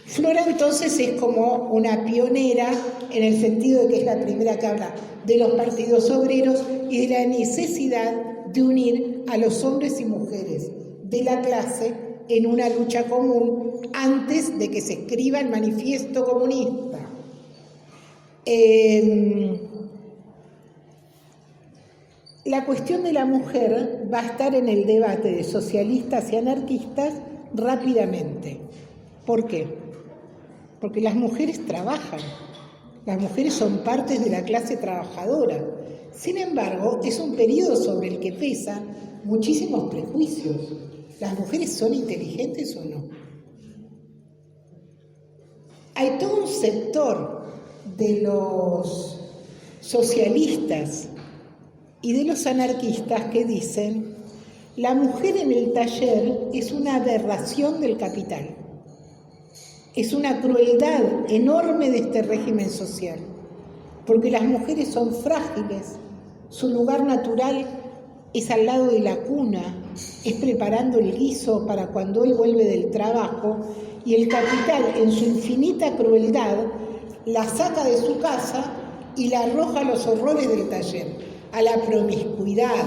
Flora entonces es como una pionera en el sentido de que es la primera que habla de los partidos obreros y de la necesidad de unir a los hombres y mujeres de la clase en una lucha común antes de que se escriba el manifiesto comunista. La cuestión de la mujer va a estar en el debate de socialistas y anarquistas rápidamente. ¿Por qué? Porque las mujeres trabajan, las mujeres son partes de la clase trabajadora. Sin embargo, es un periodo sobre el que pesan muchísimos prejuicios. ¿Las mujeres son inteligentes o no? Hay todo un sector de los socialistas y de los anarquistas que dicen: la mujer en el taller es una aberración del capital. Es una crueldad enorme de este régimen social, porque las mujeres son frágiles, su lugar natural es al lado de la cuna, es preparando el guiso para cuando él vuelve del trabajo, y el capital, en su infinita crueldad, la saca de su casa y la arroja a los horrores del taller, a la promiscuidad,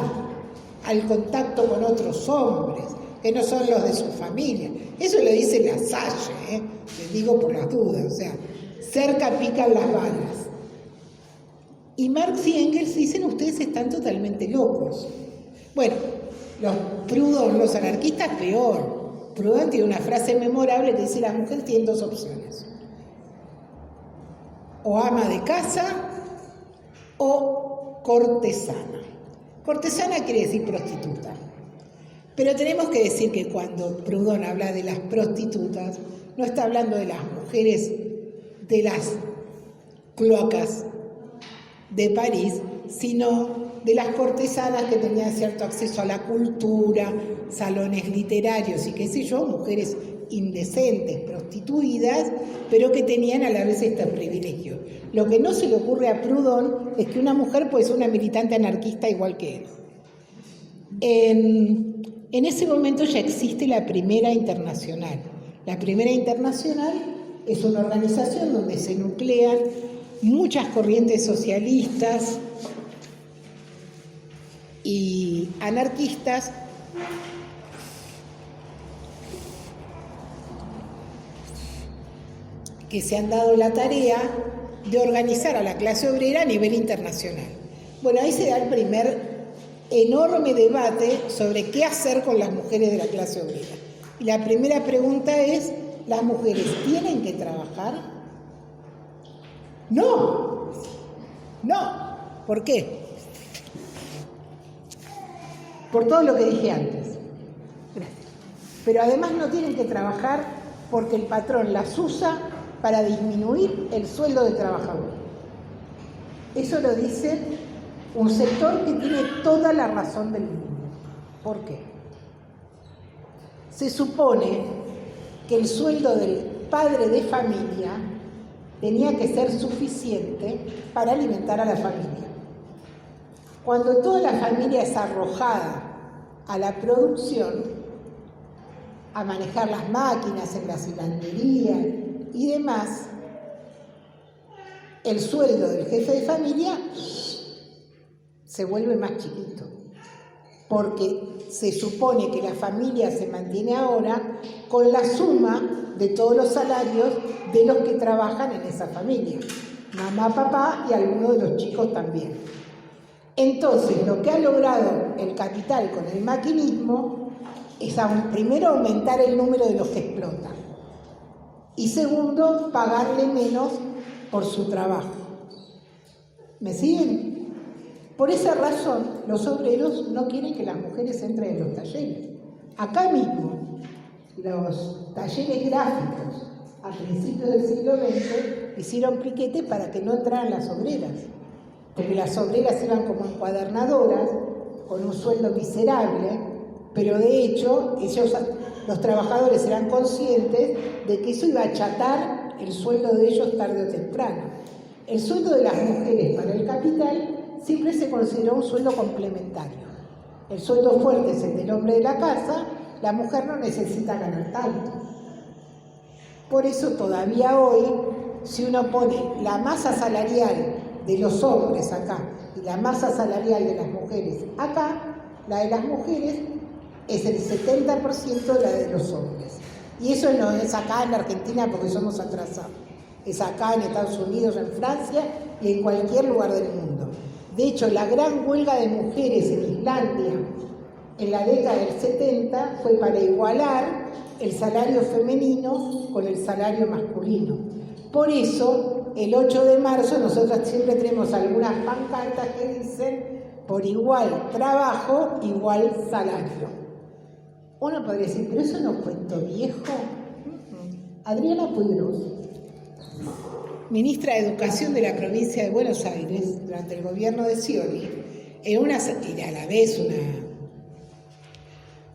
al contacto con otros hombres, que no son los de su familia. Eso lo dice La Salle, les digo por las dudas, o sea, cerca pican las balas. Y Marx y Engels dicen: ustedes están totalmente locos. Bueno, los Proudhon, los anarquistas, peor. Proudhon tiene una frase memorable que dice: las mujeres tienen dos opciones, o ama de casa o cortesana. Cortesana quiere decir prostituta. Pero tenemos que decir que cuando Proudhon habla de las prostitutas, no está hablando de las mujeres de las cloacas de París, sino de las cortesanas que tenían cierto acceso a la cultura, salones literarios y qué sé yo, mujeres indecentes, prostituidas, pero que tenían a la vez estos privilegios. Lo que no se le ocurre a Proudhon es que una mujer puede ser una militante anarquista igual que él. En ese momento ya existe la Primera Internacional. La Primera Internacional es una organización donde se nuclean muchas corrientes socialistas y anarquistas que se han dado la tarea de organizar a la clase obrera a nivel internacional. Bueno, ahí se da el primer enorme debate sobre qué hacer con las mujeres de la clase obrera. Y la primera pregunta es, ¿las mujeres tienen que trabajar? No. ¿Por qué? Por todo lo que dije antes. Gracias. Pero además no tienen que trabajar porque el patrón las usa para disminuir el sueldo del trabajador. Eso lo dice un sector que tiene toda la razón del mundo. ¿Por qué? Se supone que el sueldo del padre de familia tenía que ser suficiente para alimentar a la familia. Cuando toda la familia es arrojada a la producción, a manejar las máquinas en las hilanderías y demás, el sueldo del jefe de familia se vuelve más chiquito, porque se supone que la familia se mantiene ahora con la suma de todos los salarios de los que trabajan en esa familia, mamá, papá y algunos de los chicos también. Entonces, lo que ha logrado el capital con el maquinismo es primero aumentar el número de los que explotan y segundo, pagarle menos por su trabajo. ¿Me siguen? Por esa razón, los obreros no quieren que las mujeres entren en los talleres. Acá mismo, los talleres gráficos a principios del siglo XX hicieron piquete para que no entraran las obreras, porque las obreras iban como encuadernadoras, con un sueldo miserable, pero de hecho los trabajadores eran conscientes de que eso iba a achatar el sueldo de ellos tarde o temprano. El sueldo de las mujeres para el capital siempre se consideró un sueldo complementario. El sueldo fuerte es el del hombre de la casa, la mujer no necesita ganar tanto. Por eso todavía hoy, si uno pone la masa salarial de los hombres acá y la masa salarial de las mujeres acá, la de las mujeres es el 70% de la de los hombres. Y eso no es acá en la Argentina porque somos atrasados. Es acá en Estados Unidos, en Francia y en cualquier lugar del mundo. De hecho, la gran huelga de mujeres en Islandia en la década del 70 fue para igualar el salario femenino con el salario masculino. Por eso, el 8 de marzo nosotros siempre tenemos algunas pancartas que dicen por igual trabajo, igual salario. Uno podría decir, pero eso no es cuento viejo. Adriana Puigros, ministra de Educación de la provincia de Buenos Aires, durante el gobierno de Scioli, y a la vez una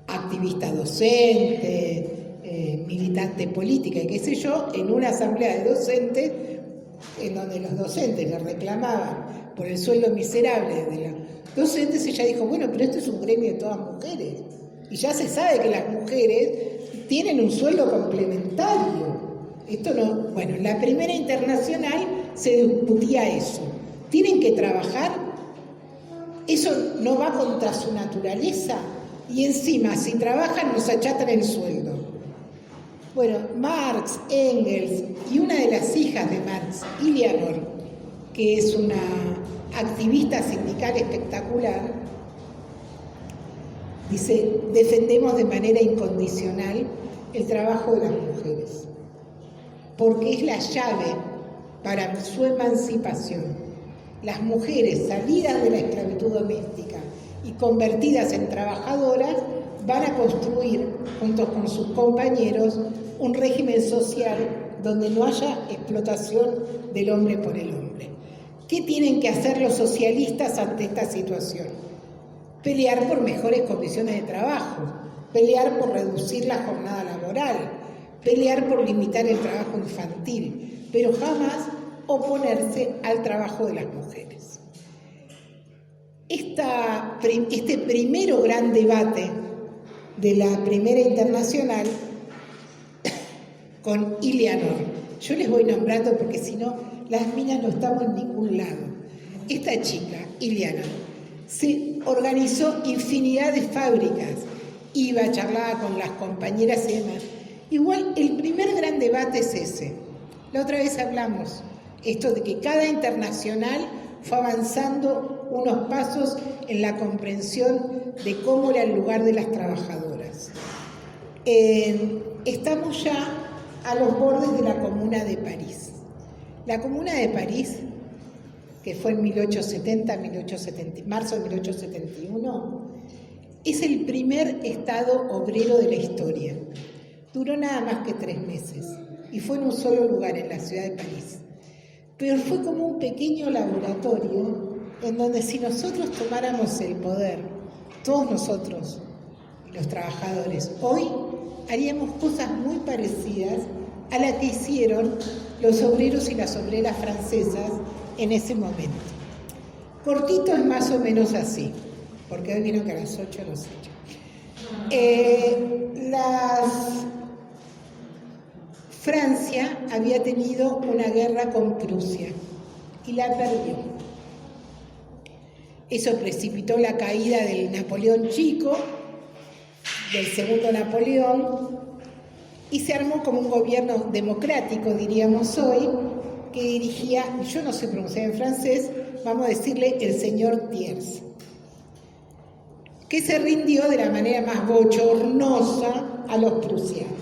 activista docente, militante política y qué sé yo, en una asamblea de docentes, en donde los docentes le reclamaban por el sueldo miserable de los docentes, ella dijo, bueno, pero esto es un gremio de todas mujeres, y ya se sabe que las mujeres tienen un sueldo complementario. Esto no, bueno, en la primera internacional se discutía eso. ¿Tienen que trabajar? ¿Eso no va contra su naturaleza? Y encima, si trabajan, nos achatan el sueldo. Bueno, Marx, Engels y una de las hijas de Marx, Eleanor, que es una activista sindical espectacular, dice, defendemos de manera incondicional el trabajo de las mujeres, porque es la llave para su emancipación. Las mujeres salidas de la esclavitud doméstica y convertidas en trabajadoras van a construir, junto con sus compañeros, un régimen social donde no haya explotación del hombre por el hombre. ¿Qué tienen que hacer los socialistas ante esta situación? Pelear por mejores condiciones de trabajo, pelear por reducir la jornada laboral, pelear por limitar el trabajo infantil, pero jamás oponerse al trabajo de las mujeres. Este primero gran debate de la primera internacional con Eleanor, yo les voy nombrando porque si no, las minas no estamos en ningún lado. Esta chica, Eleanor, se organizó infinidad de fábricas, iba, charlaba con las compañeras y demás. Igual, el primer gran debate es ese. La otra vez hablamos, Esto de que cada internacional fue avanzando unos pasos en la comprensión de cómo era el lugar de las trabajadoras. Estamos ya a los bordes de la Comuna de París. La Comuna de París, que fue en marzo de 1871, es el primer estado obrero de la historia. Duró nada más que 3 meses y fue en un solo lugar, en la ciudad de París. Pero fue como un pequeño laboratorio en donde si nosotros tomáramos el poder, todos nosotros, los trabajadores, hoy haríamos cosas muy parecidas a las que hicieron los obreros y las obreras francesas en ese momento. Cortito es más o menos así, porque hoy vieron que a las 8 los 8. Francia había tenido una guerra con Prusia y la perdió. Eso precipitó la caída del Napoleón chico, del segundo Napoleón, y se armó como un gobierno democrático, diríamos hoy, que dirigía, yo no sé pronunciar en francés, vamos a decirle el señor Thiers, que se rindió de la manera más bochornosa a los prusianos.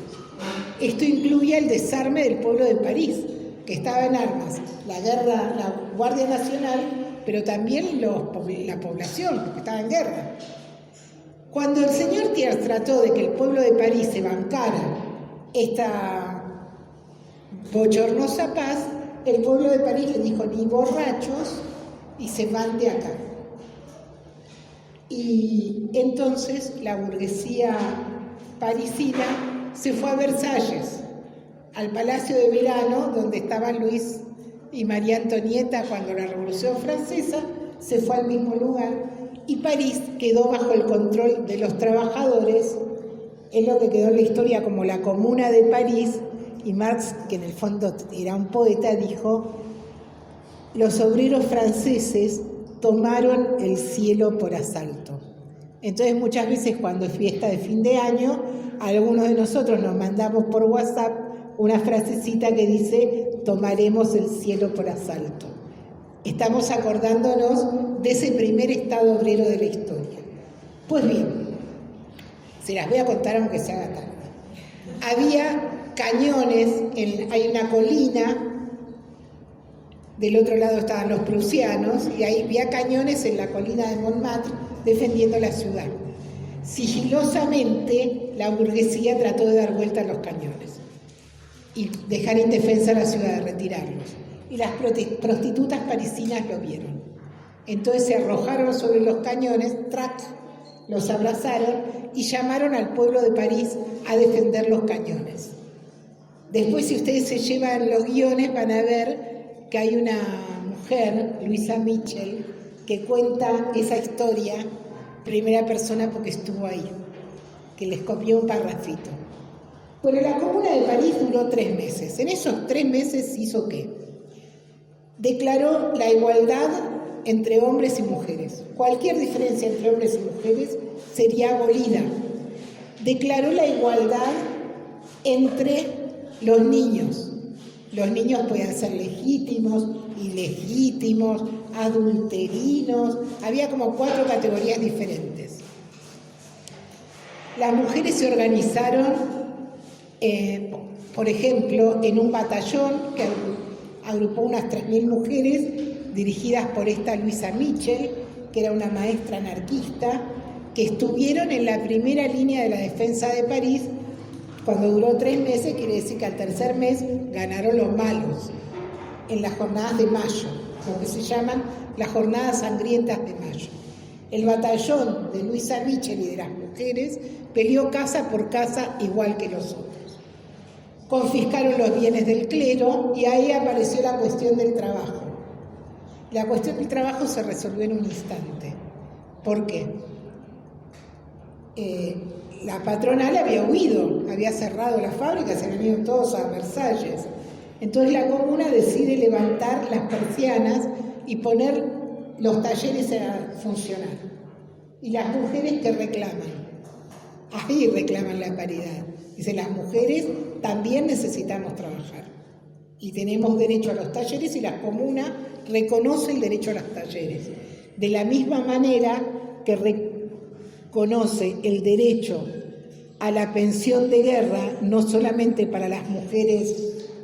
Esto incluía el desarme del pueblo de París, que estaba en armas, la Guardia Nacional, pero también la población, que estaba en guerra. Cuando el señor Thiers trató de que el pueblo de París se bancara esta bochornosa paz, el pueblo de París le dijo: ni borrachos, y se van de acá. Y entonces la burguesía parisina se fue a Versalles, al Palacio de Verano, donde estaban Luis y María Antonieta cuando la Revolución Francesa, se fue al mismo lugar, y París quedó bajo el control de los trabajadores. Es lo que quedó en la historia como la Comuna de París, y Marx, que en el fondo era un poeta, dijo: los obreros franceses tomaron el cielo por asalto. Entonces muchas veces cuando es fiesta de fin de año, algunos de nosotros nos mandamos por WhatsApp una frasecita que dice: tomaremos el cielo por asalto. Estamos acordándonos de ese primer estado obrero de la historia. Pues bien, se las voy a contar aunque se haga tarde. Había cañones, hay una colina, del otro lado estaban los prusianos, y había cañones en la colina de Montmartre defendiendo la ciudad. Sigilosamente, la burguesía trató de dar vuelta a los cañones y dejar indefensa la ciudad, retirarlos. Y las prostitutas parisinas lo vieron. Entonces se arrojaron sobre los cañones, ¡trac!, los abrazaron y llamaron al pueblo de París a defender los cañones. Después, si ustedes se llevan los guiones, van a ver que hay una mujer, Luisa Mitchell, que cuenta esa historia primera persona porque estuvo ahí, que les copió un parrafito. Bueno, la Comuna de París duró 3 meses. En esos 3 meses hizo ¿qué? Declaró la igualdad entre hombres y mujeres. Cualquier diferencia entre hombres y mujeres sería abolida. Declaró la igualdad entre los niños. Los niños podían ser legítimos, ilegítimos, adulterinos. Había como 4 categorías diferentes. Las mujeres se organizaron, por ejemplo, en un batallón que agrupó unas 3.000 mujeres dirigidas por esta Luisa Mitchell, que era una maestra anarquista, que estuvieron en la primera línea de la defensa de París. Cuando duró 3 meses, quiere decir que al tercer mes ganaron los malos, en las jornadas de mayo, lo que se llaman las jornadas sangrientas de mayo. El batallón de Luisa Mitchell y de las mujeres peleó casa por casa igual que los otros. Confiscaron los bienes del clero y ahí apareció la cuestión del trabajo. La cuestión del trabajo se resolvió en un instante. ¿Por qué? La patronal había huido, había cerrado las fábricas, se habían ido todos a Versalles. Entonces la comuna decide levantar las persianas y poner los talleres a funcionar. Y las mujeres que reclaman, ahí reclaman la paridad. Dicen, las mujeres también necesitamos trabajar. y tenemos derecho a los talleres y la comuna reconoce el derecho a los talleres. De la misma manera que reconoce el derecho a la pensión de guerra, no solamente para las mujeres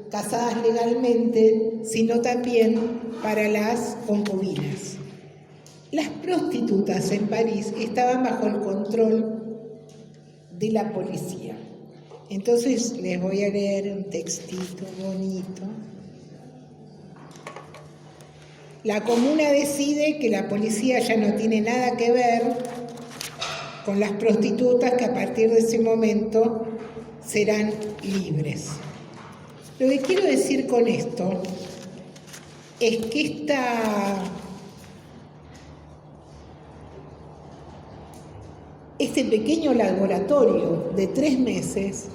casadas legalmente, sino también para las concubinas. Las prostitutas en París estaban bajo el control de la policía. Entonces les voy a leer un textito bonito. La comuna decide que la policía ya no tiene nada que ver con las prostitutas, que a partir de ese momento serán libres. Lo que quiero decir con esto es que este pequeño laboratorio de 3 meses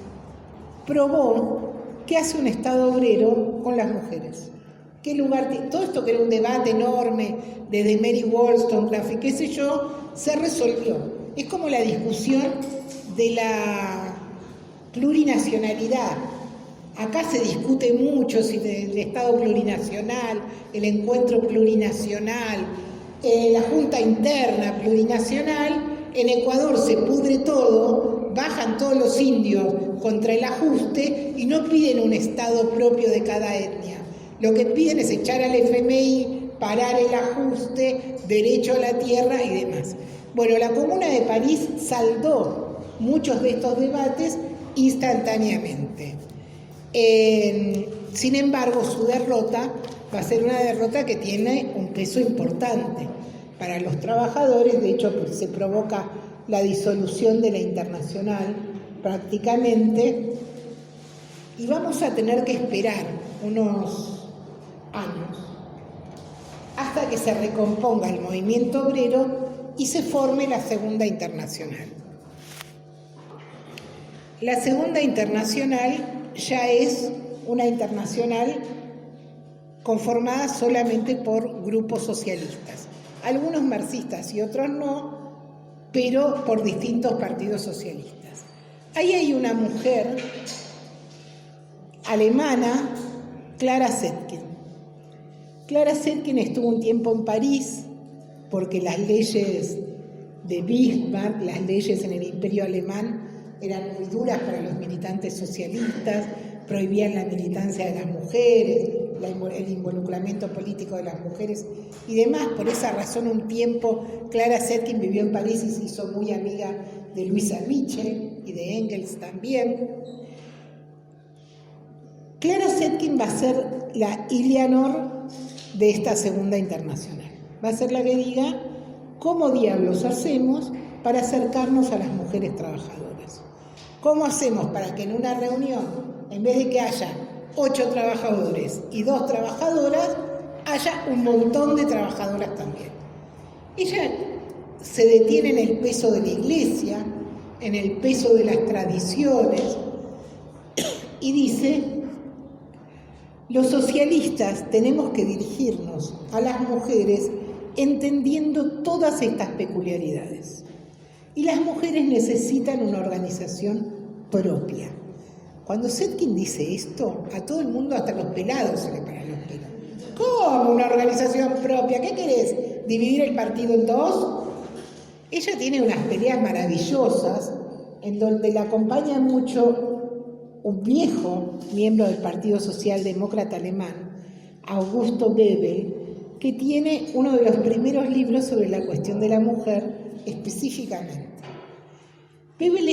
probó qué hace un Estado obrero con las mujeres. ¿Qué lugar tiene? Todo esto que era un debate enorme desde Mary Wollstonecraft y qué sé yo, se resolvió. Es como la discusión de la plurinacionalidad. Acá se discute mucho si el Estado plurinacional, el encuentro plurinacional, la Junta Interna plurinacional. En Ecuador se pudre todo, bajan todos los indios contra el ajuste y no piden un Estado propio de cada etnia. Lo que piden es echar al FMI, parar el ajuste, derecho a la tierra y demás. Bueno, la Comuna de París saldó muchos de estos debates instantáneamente. Sin embargo, su derrota va a ser una derrota que tiene un peso importante para los trabajadores. De hecho, pues, se provoca la disolución de la Internacional prácticamente, y vamos a tener que esperar unos años hasta que se recomponga el movimiento obrero y se forme la Segunda Internacional. La Segunda Internacional ya es una internacional conformada solamente por grupos socialistas, algunos marxistas y otros no, pero por distintos partidos socialistas. Ahí hay una mujer alemana, Clara Zetkin. Clara Zetkin estuvo un tiempo en París porque las leyes de Bismarck, las leyes en el Imperio Alemán, eran muy duras para los militantes socialistas, prohibían la militancia de las mujeres, el involucramiento político de las mujeres y demás. Por esa razón, un tiempo Clara Zetkin vivió en París y se hizo muy amiga de Louisa Mitchell y de Engels también. Clara Zetkin va a ser la Eleanor de esta Segunda Internacional. Va a ser la que diga cómo diablos hacemos para acercarnos a las mujeres trabajadoras. ¿Cómo hacemos para que en una reunión, en vez de que haya 8 trabajadores y 2 trabajadoras, haya un montón de trabajadoras también? Ella se detiene en el peso de la Iglesia, en el peso de las tradiciones, y dice: los socialistas tenemos que dirigirnos a las mujeres entendiendo todas estas peculiaridades. Y las mujeres necesitan una organización propia. Cuando Zetkin dice esto, a todo el mundo, hasta los pelados, se le paran los pelos. ¿Cómo una organización propia? ¿Qué querés? ¿Dividir el partido en 2? Ella tiene unas peleas maravillosas en donde la acompaña mucho un viejo miembro del Partido Socialdemócrata Alemán, Augusto Bebel, que tiene uno de los primeros libros sobre la cuestión de la mujer específicamente. Bebel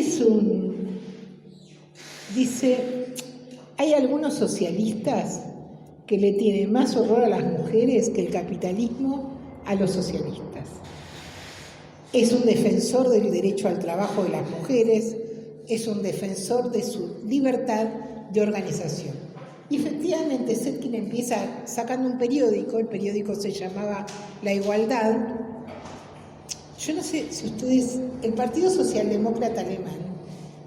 dice, hay algunos socialistas que le tienen más horror a las mujeres que el capitalismo a los socialistas. Es un defensor del derecho al trabajo de las mujeres, es un defensor de su libertad de organización. Y efectivamente Zetkin empieza sacando un periódico, el periódico se llamaba La Igualdad. Yo no sé si ustedes, el Partido Socialdemócrata Alemán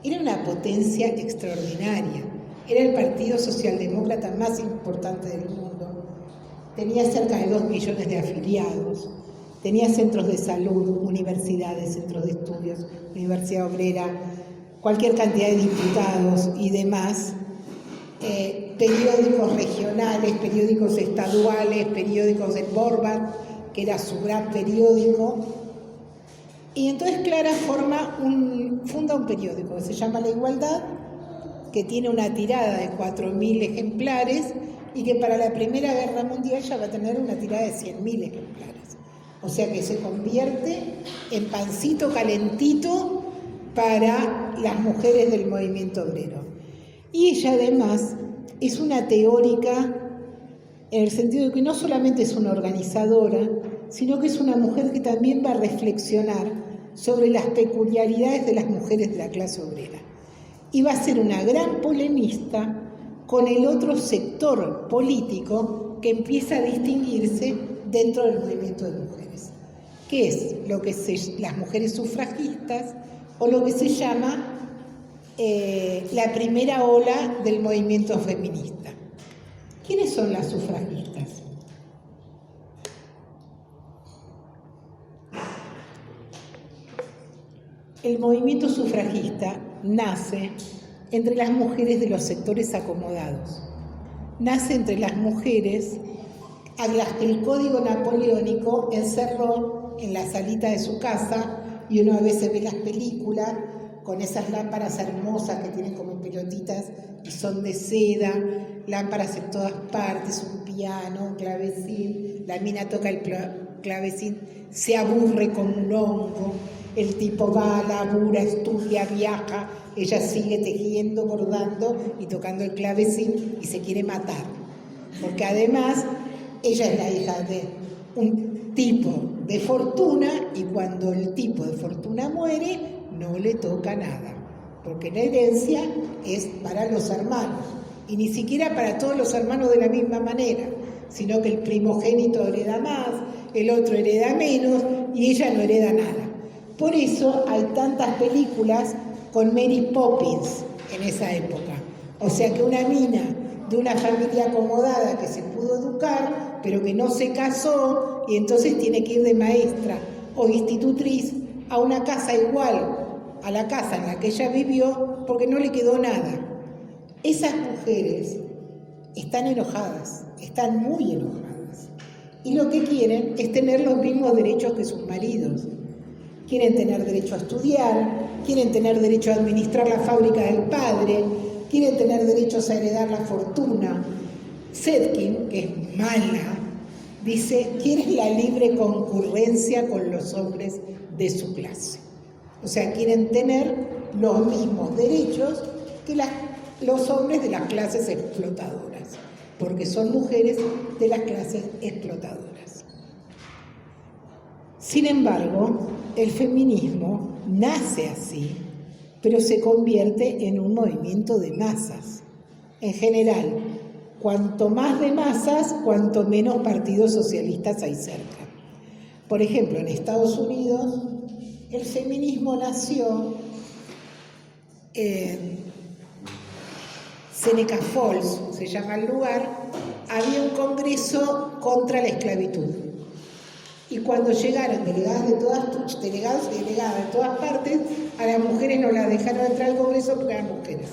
era una potencia extraordinaria, era el partido socialdemócrata más importante del mundo, tenía cerca de 2 millones de afiliados, tenía centros de salud, universidades, centros de estudios, universidad obrera, cualquier cantidad de diputados y demás. periódicos regionales, periódicos estaduales, periódicos del Borbat, que era su gran periódico. Y entonces Clara funda un periódico que se llama La Igualdad, que tiene una tirada de 4.000 ejemplares y que para la Primera Guerra Mundial ya va a tener una tirada de 100.000 ejemplares. O sea que se convierte en pancito calentito para las mujeres del movimiento obrero. Y ella además es una teórica en el sentido de que no solamente es una organizadora, sino que es una mujer que también va a reflexionar sobre las peculiaridades de las mujeres de la clase obrera. Y va a ser una gran polemista con el otro sector político que empieza a distinguirse dentro del movimiento de mujeres, que es lo que las mujeres sufragistas o lo que se llama la primera ola del movimiento feminista. ¿Quiénes son las sufragistas? El movimiento sufragista nace entre las mujeres de los sectores acomodados. Nace entre las mujeres a las que el código napoleónico encerró en la salita de su casa, y uno a veces ve las películas con esas lámparas hermosas que tienen como pelotitas y son de seda, lámparas en todas partes, un piano, un clavecín, la mina toca el clavecín, se aburre como un hongo, el tipo va, labura, estudia, viaja, ella sigue tejiendo, bordando y tocando el clavecín y se quiere matar, porque además ella es la hija de un tipo de fortuna y cuando el tipo de fortuna muere no le toca nada, porque la herencia es para los hermanos y ni siquiera para todos los hermanos de la misma manera, sino que el primogénito hereda más, el otro hereda menos y ella no hereda nada. Por eso hay tantas películas con Mary Poppins en esa época. O sea que una mina de una familia acomodada que se pudo educar, pero que no se casó y entonces tiene que ir de maestra o institutriz a una casa igual a la casa en la que ella vivió porque no le quedó nada. Esas mujeres están enojadas, están muy enojadas. Y lo que quieren es tener los mismos derechos que sus maridos. Quieren tener derecho a estudiar, quieren tener derecho a administrar la fábrica del padre, quieren tener derechos a heredar la fortuna. Zetkin, que es mala, dice, quieren la libre concurrencia con los hombres de su clase. O sea, quieren tener los mismos derechos que los hombres de las clases explotadoras, porque son mujeres de las clases explotadoras. Sin embargo, el feminismo nace así, pero se convierte en un movimiento de masas. En general, cuanto más de masas, cuanto menos partidos socialistas hay cerca. Por ejemplo, en Estados Unidos, el feminismo nació en Seneca Falls, se llama el lugar, había un congreso contra la esclavitud. Y cuando llegaron delegados y delegadas de todas partes, a las mujeres no las dejaron entrar al congreso porque eran mujeres.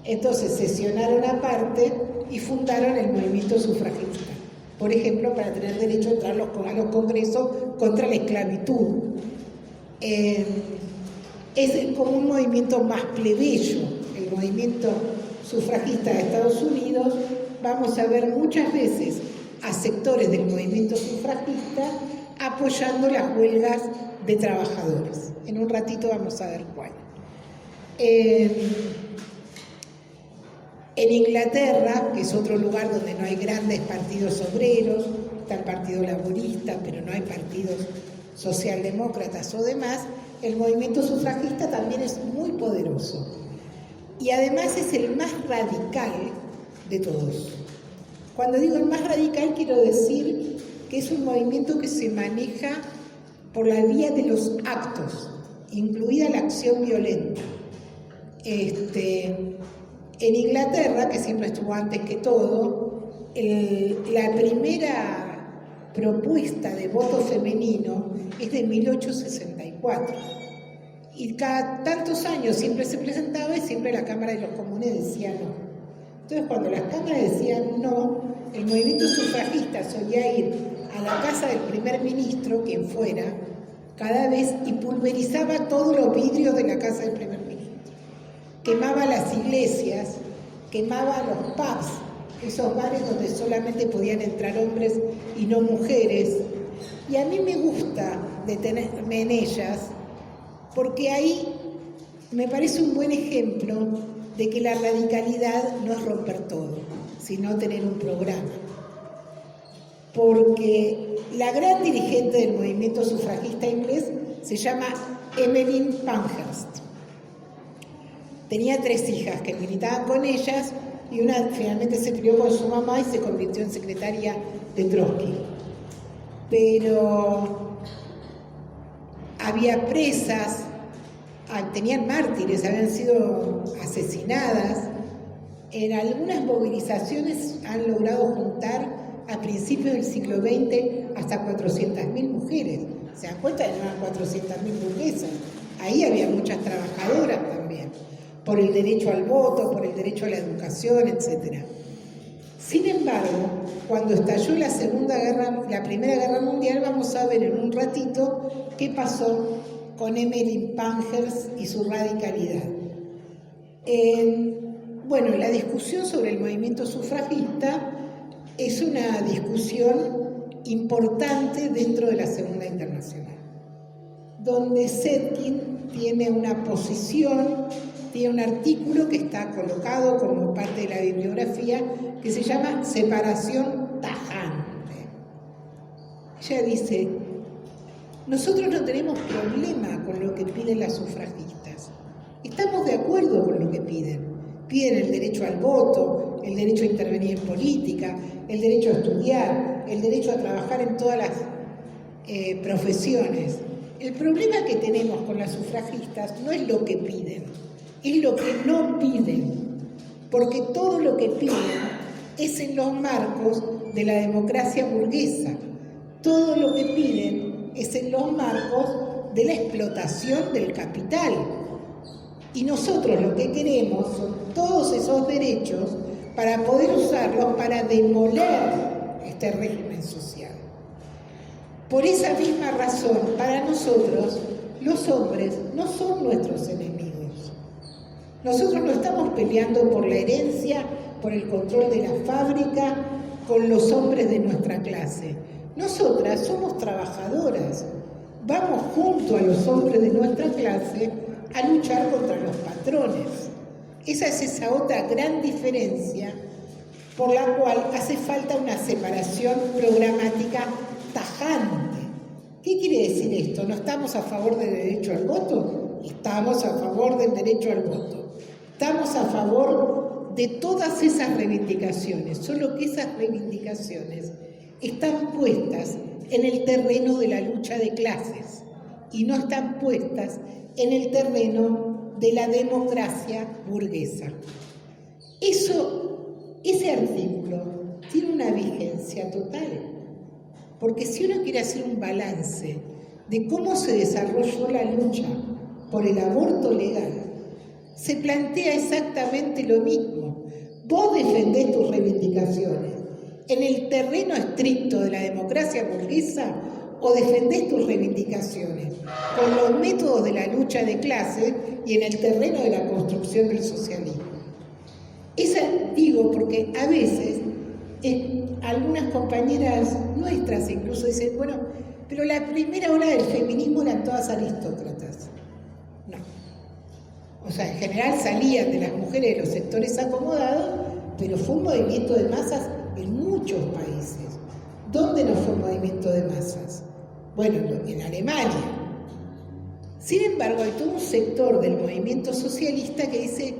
Entonces sesionaron aparte y fundaron el movimiento sufragista. Por ejemplo, para tener derecho a entrar a los congresos contra la esclavitud. Es como un movimiento más plebeyo, el movimiento sufragista de Estados Unidos. Vamos a ver muchas veces a sectores del movimiento sufragista apoyando las huelgas de trabajadores. En un ratito vamos a ver cuál. En Inglaterra, que es otro lugar donde no hay grandes partidos obreros, está el Partido Laborista, pero no hay partidos socialdemócratas o demás, el movimiento sufragista también es muy poderoso. Y además es el más radical de todos. Cuando digo el más radical, quiero decir que es un movimiento que se maneja por la vía de los actos, incluida la acción violenta. En Inglaterra, que siempre estuvo antes que todo, la primera propuesta de voto femenino es de 1864. Y cada tantos años siempre se presentaba y siempre la Cámara de los Comunes decía no. Entonces, cuando las cámaras decían no, el movimiento sufragista solía ir a la casa del primer ministro, quien fuera, cada vez, y pulverizaba todos los vidrios de la casa del primer ministro. Quemaba las iglesias, quemaba los pubs, esos bares donde solamente podían entrar hombres y no mujeres. Y a mí me gusta detenerme en ellas, porque ahí me parece un buen ejemplo de que la radicalidad no es romper todo, sino tener un programa. Porque la gran dirigente del movimiento sufragista inglés se llama Emmeline Pankhurst. Tenía 3 hijas que militaban con ellas y una finalmente se crió con su mamá y se convirtió en secretaria de Trotsky. Pero había presas, tenían mártires, habían sido asesinadas. En algunas movilizaciones han logrado juntar a principios del siglo XX hasta 400.000 mujeres. ¿Se dan cuenta? No eran 400.000 burguesas. Ahí había muchas trabajadoras también, por el derecho al voto, por el derecho a la educación, etc. Sin embargo, cuando estalló la Primera Guerra Mundial, vamos a ver en un ratito qué pasó con Emmeline Pankhurst y su radicalidad. Bueno, la discusión sobre el movimiento sufragista es una discusión importante dentro de la Segunda Internacional, donde Zetkin tiene una posición, tiene un artículo que está colocado como parte de la bibliografía que se llama Separación Tajante. Ella dice: nosotros no tenemos problema con lo que piden las sufragistas, estamos de acuerdo con lo que piden. Piden el derecho al voto, el derecho a intervenir en política, el derecho a estudiar, el derecho a trabajar en todas las profesiones. El problema que tenemos con las sufragistas no es lo que piden, es lo que no piden, porque todo lo que piden es en los marcos de la democracia burguesa. Todo lo que piden es en los marcos de la explotación del capital. Y nosotros lo que queremos son todos esos derechos para poder usarlos para demoler este régimen social. Por esa misma razón, para nosotros, los hombres no son nuestros enemigos. Nosotros no estamos peleando por la herencia, por el control de la fábrica, con los hombres de nuestra clase. Nosotras somos trabajadoras. Vamos junto a los hombres de nuestra clase a luchar contra los patrones. Esa es esa otra gran diferencia por la cual hace falta una separación programática tajante. ¿Qué quiere decir esto? ¿No estamos a favor del derecho al voto? Estamos a favor del derecho al voto. Estamos a favor de todas esas reivindicaciones, solo que esas reivindicaciones están puestas en el terreno de la lucha de clases y no están puestas en el terreno de la democracia burguesa. Ese artículo tiene una vigencia total, porque si uno quiere hacer un balance de cómo se desarrolló la lucha por el aborto legal, se plantea exactamente lo mismo. Vos defendés tus reivindicaciones en el terreno estricto de la democracia burguesa o defendés tus reivindicaciones con los métodos de la lucha de clase y en el terreno de la construcción del socialismo. Esa digo porque a veces algunas compañeras nuestras incluso dicen, bueno, pero la primera ola del feminismo eran todas aristócratas. No. O sea, en general salían de las mujeres de los sectores acomodados, pero fue un movimiento de masas en muchos países. ¿Dónde no fue un movimiento de masas? Bueno, en Alemania. Sin embargo, hay todo un sector del movimiento socialista que dice,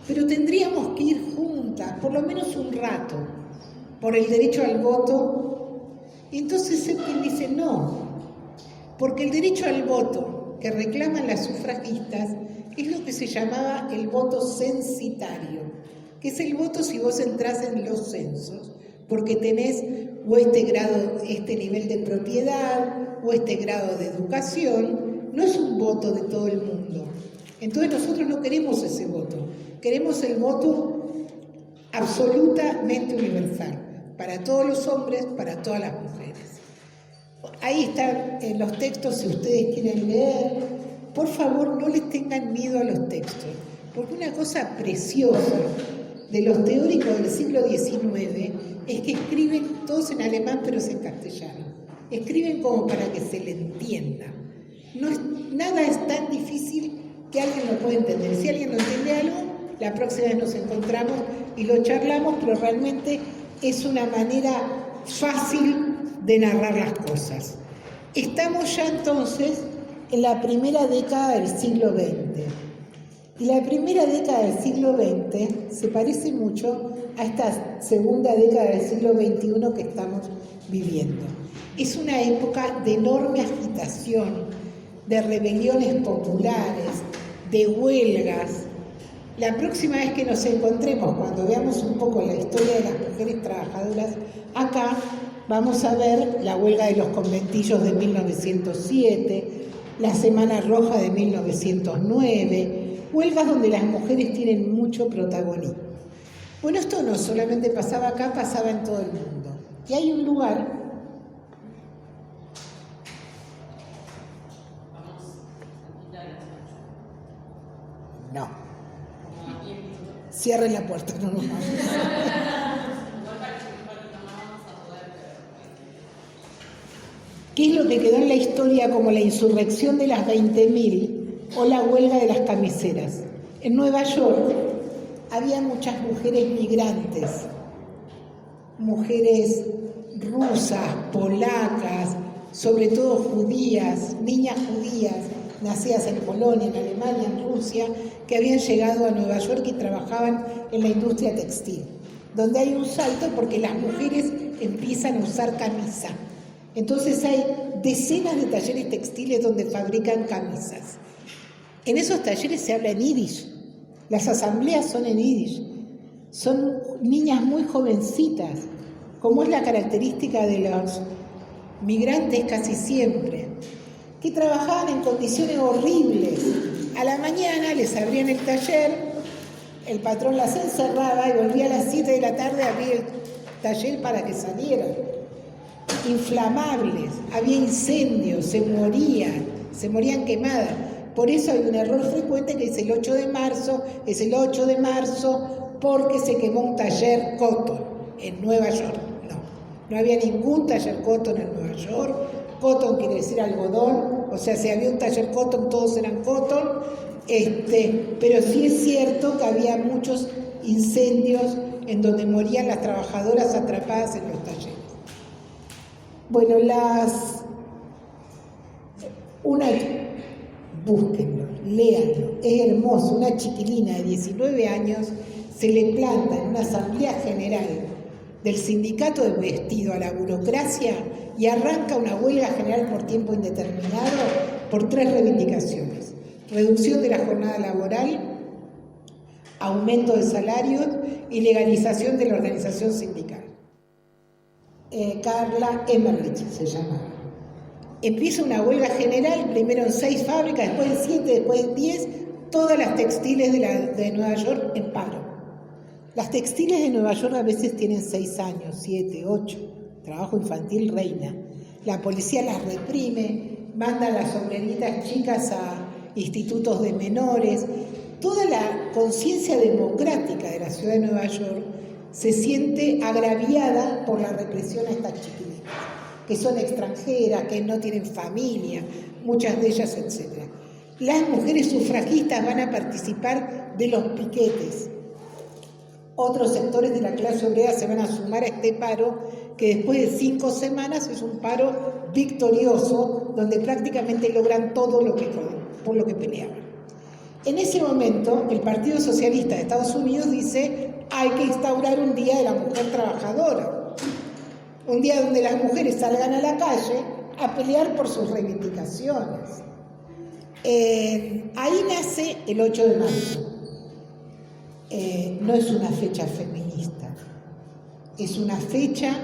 pero tendríamos que ir juntas, por lo menos un rato, por el derecho al voto. Y entonces Zetkin dice, no, porque el derecho al voto que reclaman las sufragistas es lo que se llamaba el voto censitario, que es el voto si vos entrás en los censos, porque tenés o este grado, este nivel de propiedad, o este grado de educación. No es un voto de todo el mundo. Entonces nosotros no queremos ese voto. Queremos el voto absolutamente universal, para todos los hombres, para todas las mujeres. Ahí están los textos, si ustedes quieren leer. Por favor, no les tengan miedo a los textos, porque una cosa preciosa de los teóricos del siglo XIX es que escriben todos en alemán, pero es en castellano. Escriben como para que se le entienda. Nada es tan difícil que alguien lo pueda entender. Si alguien no entiende algo, la próxima vez nos encontramos y lo charlamos, pero realmente es una manera fácil de narrar las cosas. Estamos ya entonces en la primera década del siglo XX. Y la primera década del siglo XX se parece mucho a esta segunda década del siglo XXI que estamos viviendo. Es una época de enorme agitación, de rebeliones populares, de huelgas. La próxima vez que nos encontremos, cuando veamos un poco la historia de las mujeres trabajadoras, acá vamos a ver la huelga de los conventillos de 1907, la Semana Roja de 1909, huelgas donde las mujeres tienen mucho protagonismo. Bueno, esto no solamente pasaba acá, pasaba en todo el mundo. Y hay un lugar... No. Cierren la puerta, no nos vamos. ¿Qué es lo que quedó en la historia como la insurrección de las 20.000 o la huelga de las camiseras? En Nueva York había muchas mujeres migrantes, mujeres rusas, polacas, sobre todo judías, niñas judías, nacidas en Polonia, en Alemania, en Rusia, que habían llegado a Nueva York y trabajaban en la industria textil, donde hay un salto porque las mujeres empiezan a usar camisa. Entonces hay decenas de talleres textiles donde fabrican camisas. En esos talleres se habla en yiddish, las asambleas son en yiddish, son niñas muy jovencitas, como es la característica de los migrantes casi siempre, que trabajaban en condiciones horribles. A la mañana les abrían el taller, el patrón las encerraba y volvía a las 7 de la tarde a abrir el taller para que salieran. Inflamables, había incendios, se morían quemadas. Por eso hay un error frecuente que dice el 8 de marzo, es el 8 de marzo porque se quemó un taller Cotton en Nueva York. No había ningún taller Cotton en Nueva York. Cotton quiere decir algodón, o sea, si había un taller Cotton, todos eran Cotton. Pero sí es cierto que había muchos incendios en donde morían las trabajadoras atrapadas en los talleres. Bueno, búsquenlo, léanlo, es hermoso. Una chiquilina de 19 años se le planta en una asamblea general del sindicato de vestido a la burocracia y arranca una huelga general por tiempo indeterminado por 3 reivindicaciones: reducción de la jornada laboral, aumento de salarios y legalización de la organización sindical. Carla Emmerich se llama. Empieza una huelga general, primero en 6 fábricas, después en 7, después en 10, todas las textiles de Nueva York en paro. Las textiles de Nueva York a veces tienen 6 años, 7, 8, trabajo infantil reina. La policía las reprime, manda a las obreritas chicas a institutos de menores. Toda la conciencia democrática de la ciudad de Nueva York se siente agraviada por la represión a estas chiquilinas, que son extranjeras, que no tienen familia, muchas de ellas, etc. Las mujeres sufragistas van a participar de los piquetes. Otros sectores de la clase obrera se van a sumar a este paro, que después de 5 semanas es un paro victorioso, donde prácticamente logran todo por lo que peleaban. En ese momento, el Partido Socialista de Estados Unidos dice: hay que instaurar un Día de la Mujer Trabajadora, un día donde las mujeres salgan a la calle a pelear por sus reivindicaciones. Ahí nace el 8 de marzo. No es una fecha feminista, es una fecha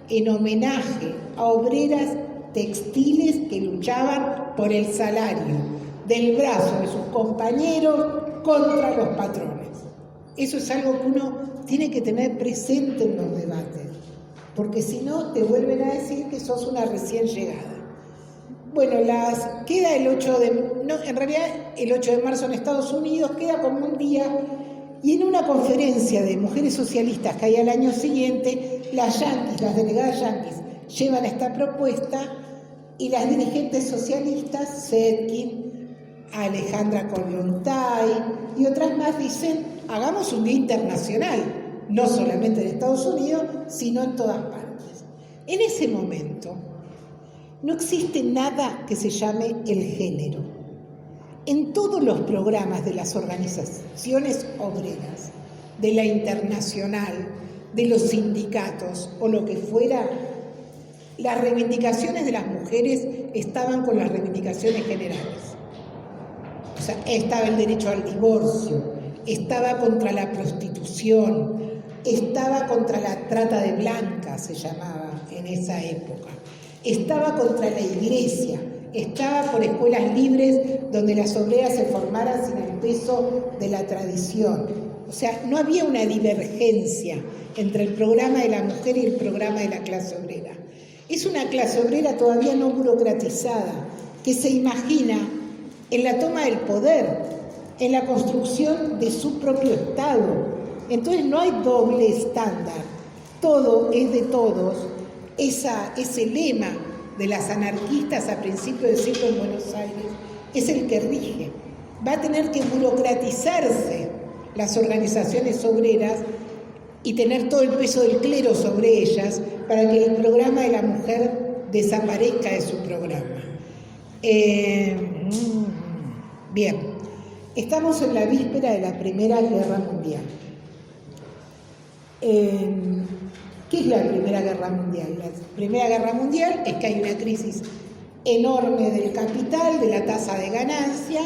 en homenaje a obreras textiles que luchaban por el salario del brazo de sus compañeros contra los patrones. Eso es algo que uno tiene que tener presente en los debates, porque si no te vuelven a decir que sos una recién llegada. Bueno, queda el 8 de marzo en Estados Unidos, queda como un día, y en una conferencia de mujeres socialistas que hay al año siguiente, las delegadas yanquis, llevan esta propuesta y las dirigentes socialistas, Zetkin, Alejandra Kollontai y otras más dicen, hagamos un día internacional, no solamente en Estados Unidos, sino en todas partes. En ese momento no existe nada que se llame el género. En todos los programas de las organizaciones obreras, de la Internacional, de los sindicatos o lo que fuera, las reivindicaciones de las mujeres estaban con las reivindicaciones generales. O sea, estaba el derecho al divorcio, estaba contra la prostitución, estaba contra la trata de blancas, se llamaba en esa época, estaba contra la iglesia, estaba por escuelas libres donde las obreras se formaran sin el peso de la tradición. O sea, no había una divergencia entre el programa de la mujer y el programa de la clase obrera. Es una clase obrera todavía no burocratizada, que se imagina en la toma del poder, en la construcción de su propio Estado. Entonces no hay doble estándar, todo es de todos. Ese lema de las anarquistas a principios del siglo en Buenos Aires es el que rige. Va a tener que burocratizarse las organizaciones obreras y tener todo el peso del clero sobre ellas para que el programa de la mujer desaparezca de su programa. Bien, estamos en la víspera de la Primera Guerra Mundial. ¿Qué es la Primera Guerra Mundial? La Primera Guerra Mundial es que hay una crisis enorme del capital, de la tasa de ganancia,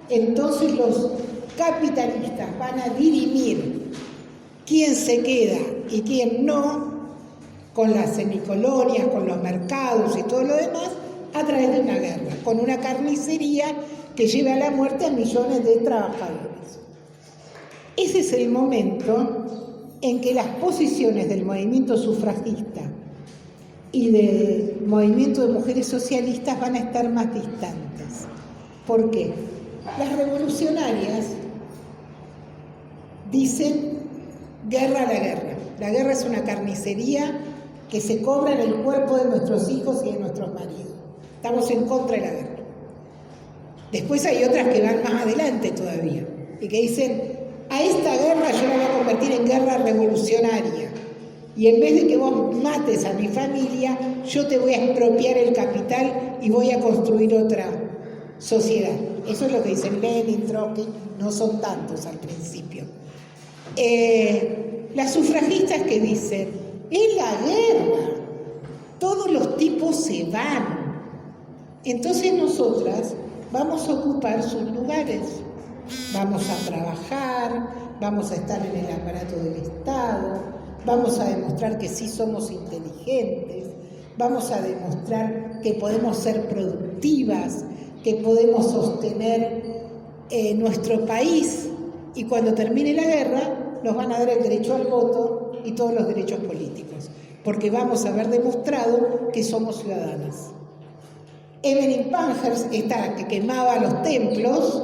entonces los capitalistas van a dirimir quién se queda y quién no, con las semicolonias, con los mercados y todo lo demás, a través de una guerra, con una carnicería que lleva a la muerte a millones de trabajadores. Ese es el momento en que las posiciones del movimiento sufragista y del movimiento de mujeres socialistas van a estar más distantes. ¿Por qué? Las revolucionarias dicen guerra a la guerra. La guerra es una carnicería que se cobra en el cuerpo de nuestros hijos y de nuestros maridos. Estamos en contra de la guerra. Después hay otras que van más adelante todavía y que dicen, a esta guerra yo la voy a convertir en guerra revolucionaria. Y en vez de que vos mates a mi familia, yo te voy a expropiar el capital y voy a construir otra sociedad. Eso es lo que dicen Lenin, Trotsky, no son tantos al principio. Las sufragistas que dicen, es la guerra, todos los tipos se van. Entonces nosotras vamos a ocupar sus lugares, vamos a trabajar, vamos a estar en el aparato del Estado, vamos a demostrar que sí somos inteligentes, vamos a demostrar que podemos ser productivas, que podemos sostener nuestro país, y cuando termine la guerra nos van a dar el derecho al voto y todos los derechos políticos, porque vamos a haber demostrado que somos ciudadanas. Evelyn Pankhurst, esta que quemaba los templos,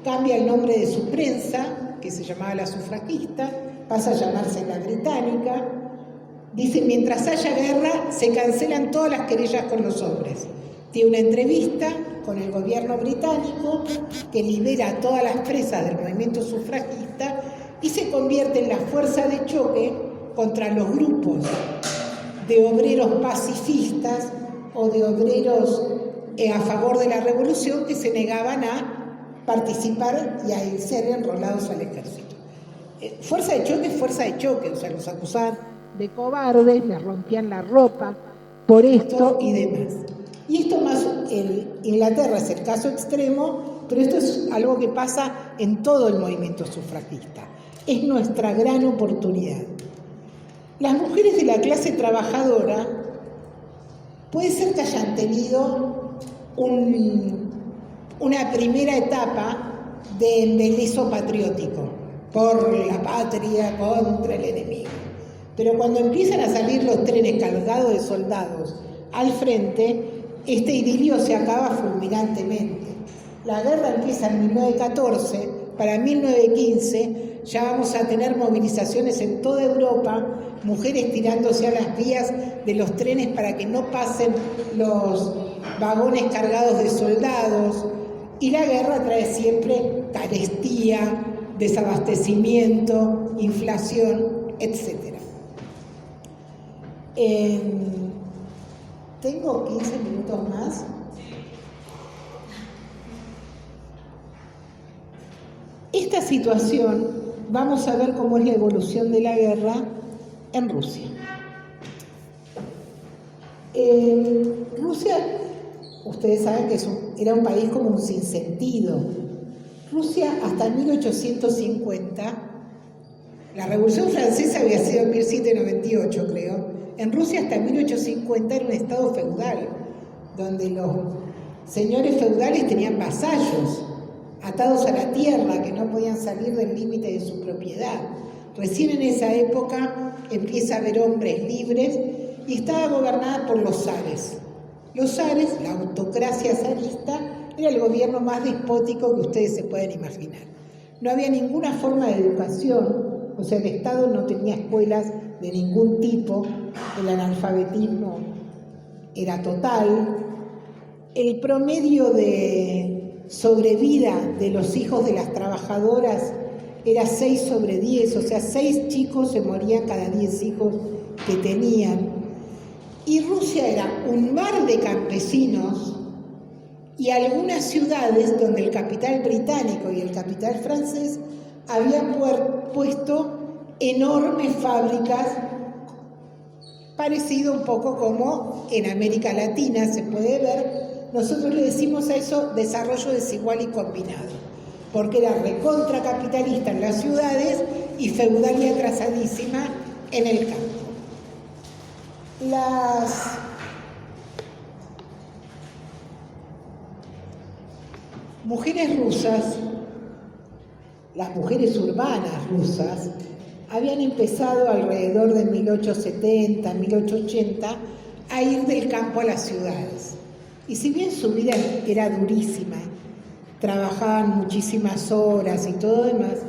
cambia el nombre de su prensa, que se llamaba La Sufragista, pasa a llamarse La Británica. Dice, mientras haya guerra, se cancelan todas las querellas con los hombres. Tiene una entrevista con el gobierno británico que libera a todas las presas del movimiento sufragista y se convierte en la fuerza de choque contra los grupos de obreros pacifistas o de obreros a favor de la revolución que se negaban a participar y a ser enrolados al ejército. Fuerza de choque, o sea, los acusaban de cobardes, les rompían la ropa por esto y demás. Y esto más, en Inglaterra es el caso extremo, pero esto es algo que pasa en todo el movimiento sufragista. Es nuestra gran oportunidad. Las mujeres de la clase trabajadora puede ser que hayan tenido una primera etapa de embeleso patriótico, por la patria contra el enemigo. Pero cuando empiezan a salir los trenes cargados de soldados al frente, este idilio se acaba fulminantemente. La guerra empieza en 1914, para 1915 ya vamos a tener movilizaciones en toda Europa, mujeres tirándose a las vías de los trenes para que no pasen los vagones cargados de soldados, y la guerra trae siempre carestía, desabastecimiento, inflación, etc. Tengo 15 minutos más. Esta situación, vamos a ver cómo es la evolución de la guerra en Rusia. Rusia, ustedes saben que era un país como un sinsentido. Rusia hasta 1850, la Revolución Francesa había sido en 1798, creo. En Rusia hasta 1850 era un estado feudal, donde los señores feudales tenían vasallos, atados a la tierra, que no podían salir del límite de su propiedad. Recién en esa época empieza a haber hombres libres y estaba gobernada por los zares. Los zares, la autocracia zarista, era el gobierno más despótico que ustedes se pueden imaginar. No había ninguna forma de educación, o sea, el Estado no tenía escuelas de ningún tipo, el analfabetismo era total. El promedio de sobrevida de los hijos de las trabajadoras era 6 sobre 10, o sea, 6 chicos se morían cada 10 hijos que tenían. Y Rusia era un mar de campesinos y algunas ciudades donde el capital británico y el capital francés habían puesto enormes fábricas, parecido un poco como en América Latina se puede ver. Nosotros le decimos a eso desarrollo desigual y combinado, porque era recontracapitalista en las ciudades y feudal y atrasadísima en el campo. Las mujeres rusas, las mujeres urbanas rusas, habían empezado alrededor de 1870, 1880 a ir del campo a las ciudades. Y si bien su vida era durísima, trabajaban muchísimas horas y todo demás,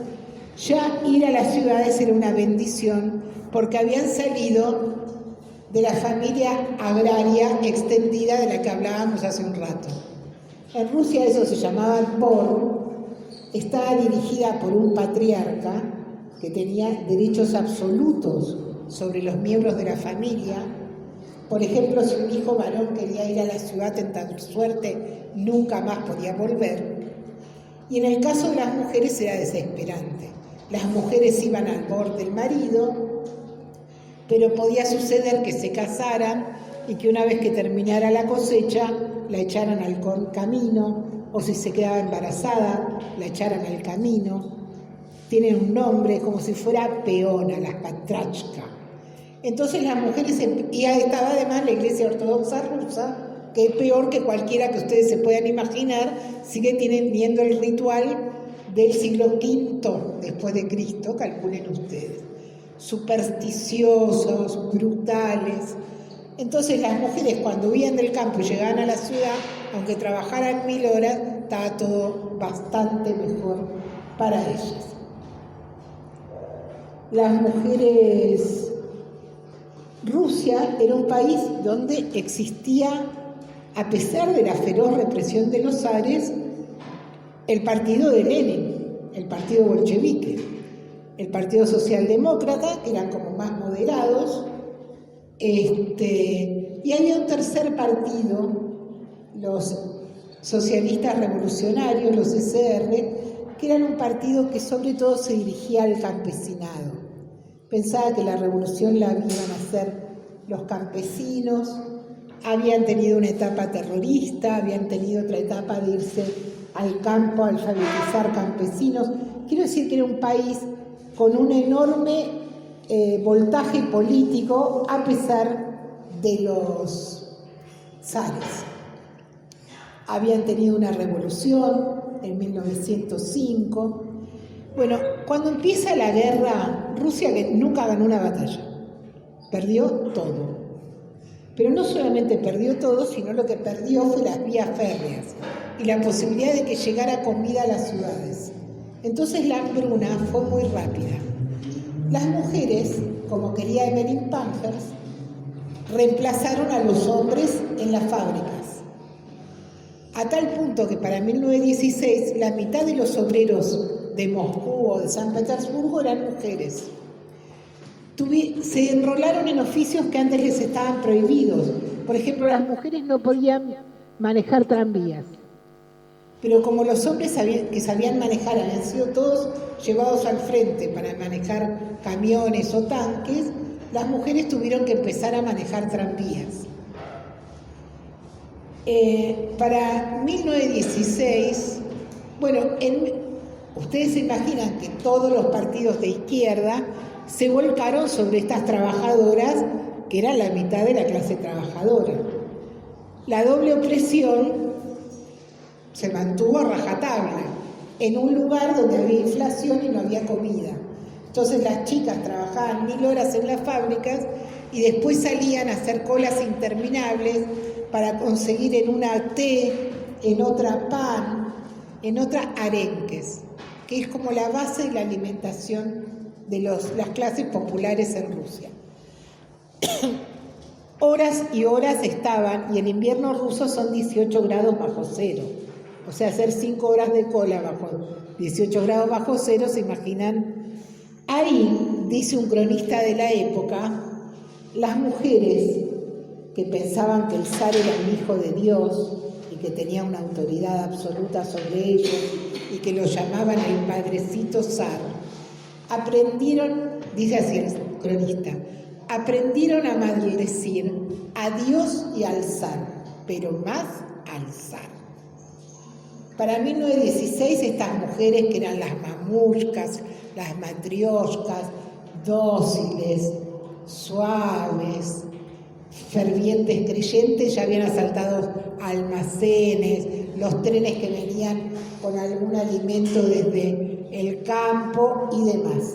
ya ir a las ciudades era una bendición porque habían salido de la familia agraria extendida de la que hablábamos hace un rato. En Rusia eso se llamaba dvor, estaba dirigida por un patriarca que tenía derechos absolutos sobre los miembros de la familia. Por ejemplo, si un hijo varón quería ir a la ciudad tentar suerte, nunca más podía volver. Y en el caso de las mujeres era desesperante. Las mujeres iban al borde del marido, pero podía suceder que se casaran y que una vez que terminara la cosecha, la echaran al camino, o si se quedaba embarazada, la echaran al camino. Tienen un nombre como si fuera peona, las patrachka. Entonces las mujeres, y ahí estaba además la Iglesia Ortodoxa rusa, que es peor que cualquiera que ustedes se puedan imaginar, sigue teniendo el ritual del siglo V después de Cristo, calculen ustedes. Supersticiosos, brutales. Entonces las mujeres cuando huían del campo y llegaban a la ciudad, aunque trabajaran 1000 horas, estaba todo bastante mejor para ellas. Las mujeres... Rusia era un país donde existía, a pesar de la feroz represión de los zares, el partido de Lenin, el partido bolchevique, el partido socialdemócrata, que eran como más moderados, y había un tercer partido, los socialistas revolucionarios, los SR, que eran un partido que sobre todo se dirigía al campesinado. Pensaba que la revolución la iban a hacer los campesinos, habían tenido una etapa terrorista, habían tenido otra etapa de irse al campo a alfabetizar campesinos. Quiero decir que era un país con un enorme voltaje político a pesar de los zares. Habían tenido una revolución en 1905, Bueno, cuando empieza la guerra, Rusia que nunca ganó una batalla, perdió todo. Pero no solamente perdió todo, sino lo que perdió fue las vías férreas y la posibilidad de que llegara comida a las ciudades. Entonces la hambruna fue muy rápida. Las mujeres, como quería Emmeline Pankhurst, reemplazaron a los hombres en las fábricas. A tal punto que para 1916 la mitad de los obreros de Moscú o de San Petersburgo eran mujeres. Se enrolaron en oficios que antes les estaban prohibidos. Por ejemplo, las mujeres no podían manejar tranvías. Pero como los hombres que sabían manejar habían sido todos llevados al frente para manejar camiones o tanques, las mujeres tuvieron que empezar a manejar tranvías. Para 1916, bueno, ustedes se imaginan que todos los partidos de izquierda se volcaron sobre estas trabajadoras, que eran la mitad de la clase trabajadora. La doble opresión se mantuvo a rajatabla, en un lugar donde había inflación y no había comida. Entonces las chicas trabajaban 1000 horas en las fábricas y después salían a hacer colas interminables para conseguir en una té, en otra pan, en otra arenques, que es como la base de la alimentación de las clases populares en Rusia. Horas y horas estaban, y el invierno ruso son 18 grados bajo cero. O sea, hacer 5 horas de cola bajo 18 grados bajo cero, ¿se imaginan? Ahí, dice un cronista de la época, las mujeres que pensaban que el zar era un hijo de Dios y que tenía una autoridad absoluta sobre ellos y que lo llamaban el padrecito zar, aprendieron, dice así el cronista, aprendieron a maldecir a Dios y al zar, pero más al zar. Para 1916 estas mujeres que eran las mamushkas, las matrioshkas, dóciles, suaves, fervientes creyentes, ya habían asaltado almacenes, los trenes que venían con algún alimento desde el campo y demás.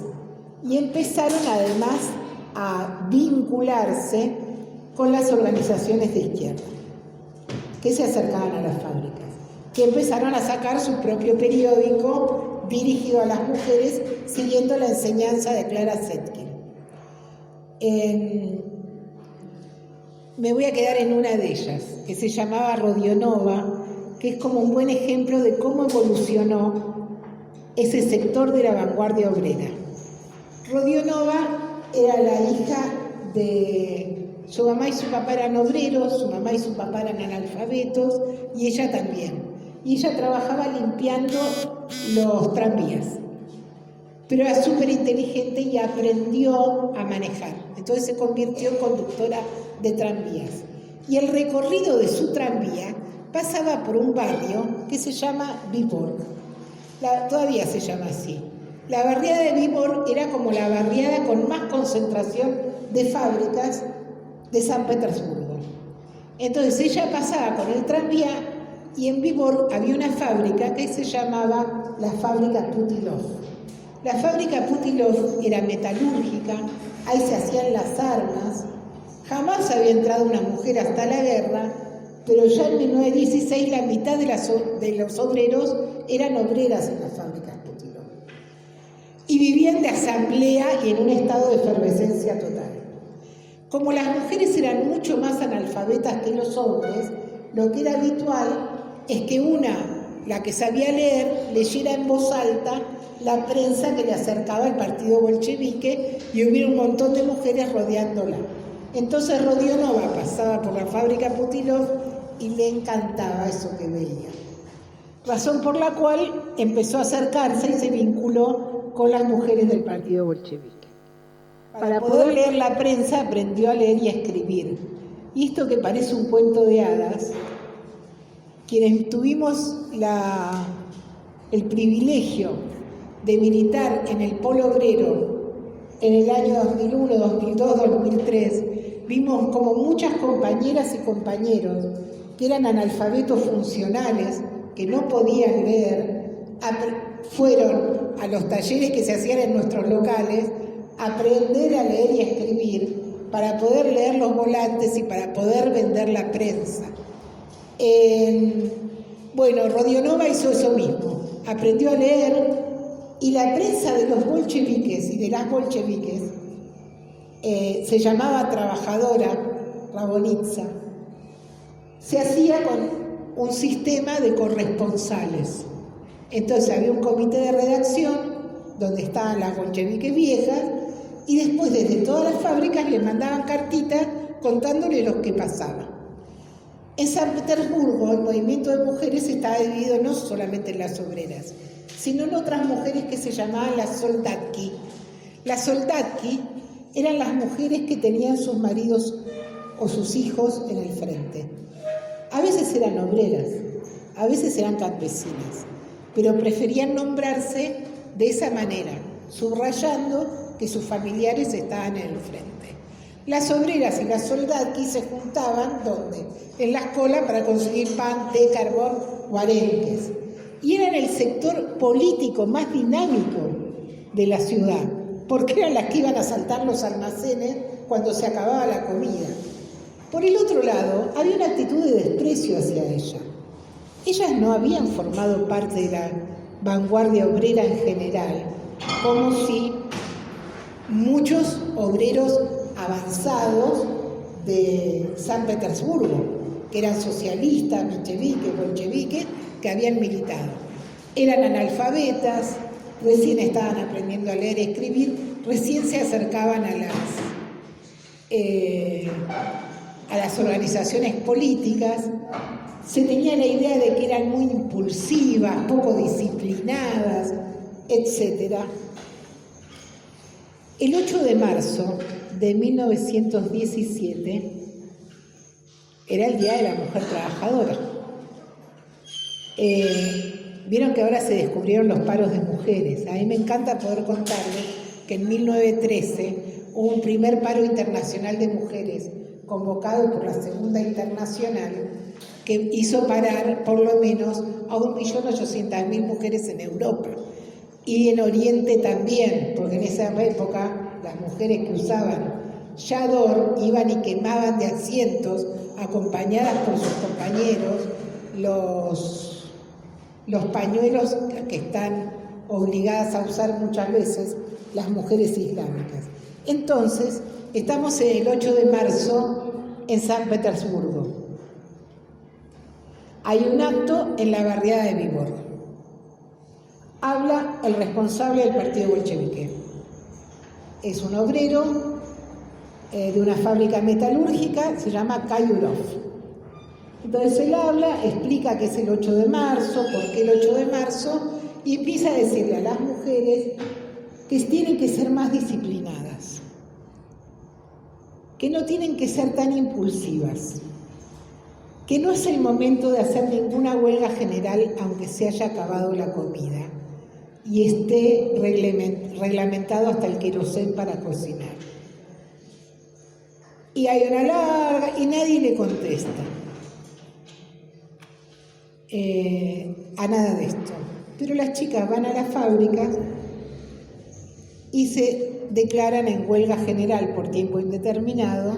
Y empezaron además a vincularse con las organizaciones de izquierda, que se acercaban a las fábricas, que empezaron a sacar su propio periódico dirigido a las mujeres, siguiendo la enseñanza de Clara Zetkin. Me voy a quedar en una de ellas, que se llamaba Rodionova, que es como un buen ejemplo de cómo evolucionó ese sector de la vanguardia obrera. Rodionova era la hija de... Su mamá y su papá eran obreros, su mamá y su papá eran analfabetos, y ella también. Y ella trabajaba limpiando los tranvías. Pero era súper inteligente y aprendió a manejar. Entonces se convirtió en conductora de tranvías. Y el recorrido de su tranvía pasaba por un barrio que se llama Vyborg. Todavía se llama así. La barriada de Vyborg era como la barriada con más concentración de fábricas de San Petersburgo. Entonces ella pasaba con el tranvía y en Vyborg había una fábrica que se llamaba la fábrica Putilov. La fábrica Putilov era metalúrgica, ahí se hacían las armas. Jamás había entrado una mujer hasta la guerra, pero ya en 1916 la mitad de los obreros eran obreras en las fábricas Putilov. Y vivían de asamblea y en un estado de efervescencia total. Como las mujeres eran mucho más analfabetas que los hombres, lo que era habitual es que una, la que sabía leer, leyera en voz alta la prensa que le acercaba al partido bolchevique y hubiera un montón de mujeres rodeándola. Entonces Rodionova pasaba por la fábrica Putilov y le encantaba eso que veía. Razón por la cual empezó a acercarse y se vinculó con las mujeres del partido bolchevique. Para poder leer la prensa aprendió a leer y a escribir. Y esto que parece un cuento de hadas, quienes tuvimos el privilegio de militar en el polo obrero en el año 2001, 2002, 2003, vimos como muchas compañeras y compañeros que eran analfabetos funcionales, que no podían leer, fueron a los talleres que se hacían en nuestros locales a aprender a leer y a escribir para poder leer los volantes y para poder vender la prensa. Bueno, Rodionova hizo eso mismo, aprendió a leer, y la prensa de los bolcheviques y de las bolcheviques se llamaba Trabajadora, Rabonitsa. Se hacía con un sistema de corresponsales. Entonces había un comité de redacción donde estaban las bolcheviques viejas, y después desde todas las fábricas les mandaban cartitas contándole lo que pasaba. En San Petersburgo el movimiento de mujeres estaba dividido no solamente en las obreras, sino en otras mujeres que se llamaban las soldatki. Las soldatki eran las mujeres que tenían sus maridos o sus hijos en el frente. A veces eran obreras, a veces eran campesinas, pero preferían nombrarse de esa manera, subrayando que sus familiares estaban en el frente. Las obreras y las soldatki se juntaban, ¿dónde? En las colas para conseguir pan, té, carbón o arenques. Y eran el sector político más dinámico de la ciudad, porque eran las que iban a asaltar los almacenes cuando se acababa la comida. Por el otro lado, había una actitud de desprecio hacia ella. Ellas no habían formado parte de la vanguardia obrera en general, como si muchos obreros avanzados de San Petersburgo, que eran socialistas, mencheviques, bolcheviques, que habían militado. Eran analfabetas, recién estaban aprendiendo a leer y escribir, recién se acercaban a las organizaciones políticas. Se tenía la idea de que eran muy impulsivas, poco disciplinadas, etc. El 8 de marzo de 1917 era el Día de la Mujer Trabajadora. Vieron que ahora se descubrieron los paros de mujeres. A mí me encanta poder contarles que en 1913 hubo un primer paro internacional de mujeres convocado por la Segunda Internacional, que hizo parar por lo menos a 1.800.000 mujeres en Europa. Y en Oriente también, porque en esa época las mujeres que usaban chador iban y quemaban de asientos, acompañadas por sus compañeros, los pañuelos que están obligadas a usar muchas veces las mujeres islámicas. Entonces, estamos en el 8 de marzo en San Petersburgo. Hay un acto en la barriada de Viborg. Habla el responsable del partido bolchevique. Es un obrero de una fábrica metalúrgica, se llama Kayurov. Entonces él habla, explica que es el 8 de marzo, por qué el 8 de marzo, y empieza a decirle a las mujeres que tienen que ser más disciplinadas, que no tienen que ser tan impulsivas, que no es el momento de hacer ninguna huelga general aunque se haya acabado la comida y esté reglamentado hasta el querosén para cocinar. Y hay una larga, y nadie le contesta a nada de esto. Pero las chicas van a la fábrica y se declaran en huelga general por tiempo indeterminado,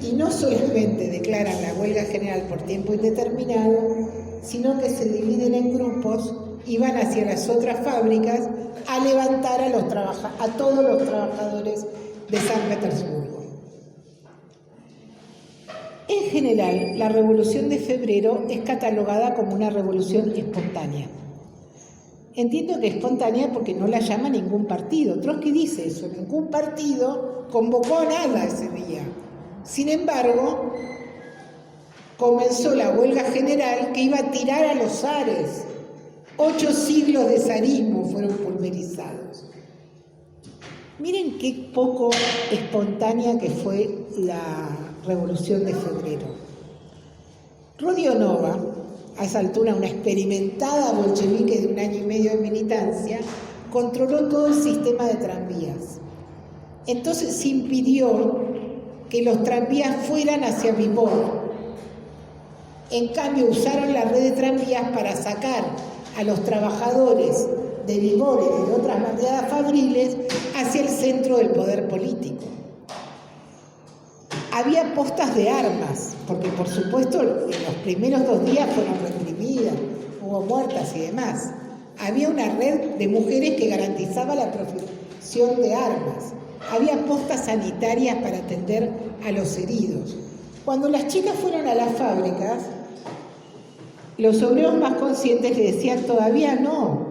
y no solamente declaran la huelga general por tiempo indeterminado, sino que se dividen en grupos y van hacia las otras fábricas a levantar a todos los trabajadores de San Petersburgo. En general, la Revolución de Febrero es catalogada como una revolución espontánea. Entiendo que espontánea porque no la llama ningún partido. Trotsky dice eso, ningún partido convocó a nada ese día. Sin embargo, comenzó la huelga general que iba a tirar a los zares. 8 siglos de zarismo fueron pulverizados. Miren qué poco espontánea que fue la Revolución de Febrero. Rodionova, a esa altura una experimentada bolchevique de 1 año y medio de militancia, controló todo el sistema de tranvías. Entonces se impidió que los tranvías fueran hacia Viborg. En cambio, usaron la red de tranvías para sacar a los trabajadores de Limón y de otras barriadas fabriles hacia el centro del poder político. Había postas de armas, porque por supuesto en los primeros 2 días fueron reprimidas, hubo muertas y demás. Había una red de mujeres que garantizaba la profesión de armas. Había postas sanitarias para atender a los heridos. Cuando las chicas fueron a las fábricas, los obreros más conscientes le decían todavía no.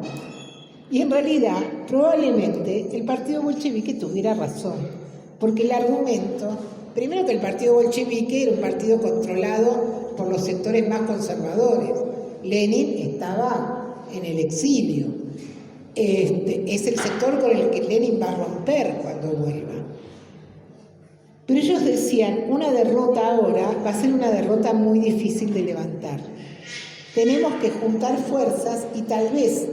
Y en realidad, probablemente, el partido bolchevique tuviera razón, porque el argumento, primero que el partido bolchevique era un partido controlado por los sectores más conservadores. Lenin estaba en el exilio. Es el sector con el que Lenin va a romper cuando vuelva. Pero ellos decían, una derrota ahora va a ser una derrota muy difícil de levantar. Tenemos que juntar fuerzas y tal vez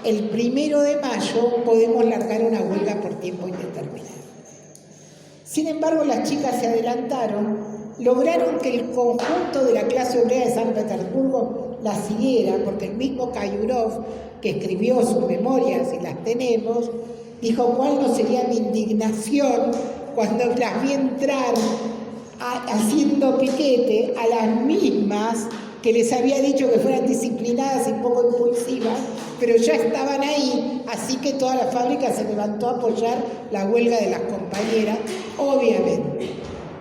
el 1 de mayo podemos largar una huelga por tiempo indeterminado. Sin embargo, las chicas se adelantaron, lograron que el conjunto de la clase obrera de San Petersburgo la siguiera, porque el mismo Kayurov, que escribió sus memorias y las tenemos, dijo cuál no sería mi indignación cuando las vi entrar haciendo piquete a las mismas que les había dicho que fueran disciplinadas y poco impulsivas, pero ya estaban ahí, así que toda la fábrica se levantó a apoyar la huelga de las compañeras, obviamente.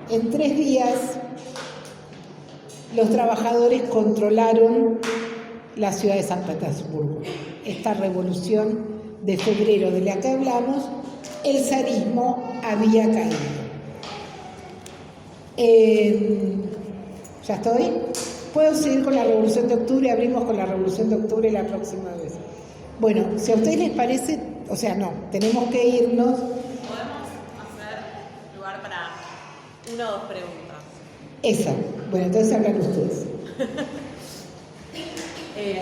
En 3 días, los trabajadores controlaron la ciudad de San Petersburgo. Esta revolución de febrero de la que hablamos, el zarismo había caído. ¿Ya estoy? Puedo seguir con la Revolución de Octubre, abrimos con la Revolución de Octubre la próxima vez. Bueno, si a ustedes les parece, o sea, no, tenemos que irnos. Podemos hacer lugar para 1 o 2 preguntas. Esa, bueno, entonces hablan ustedes.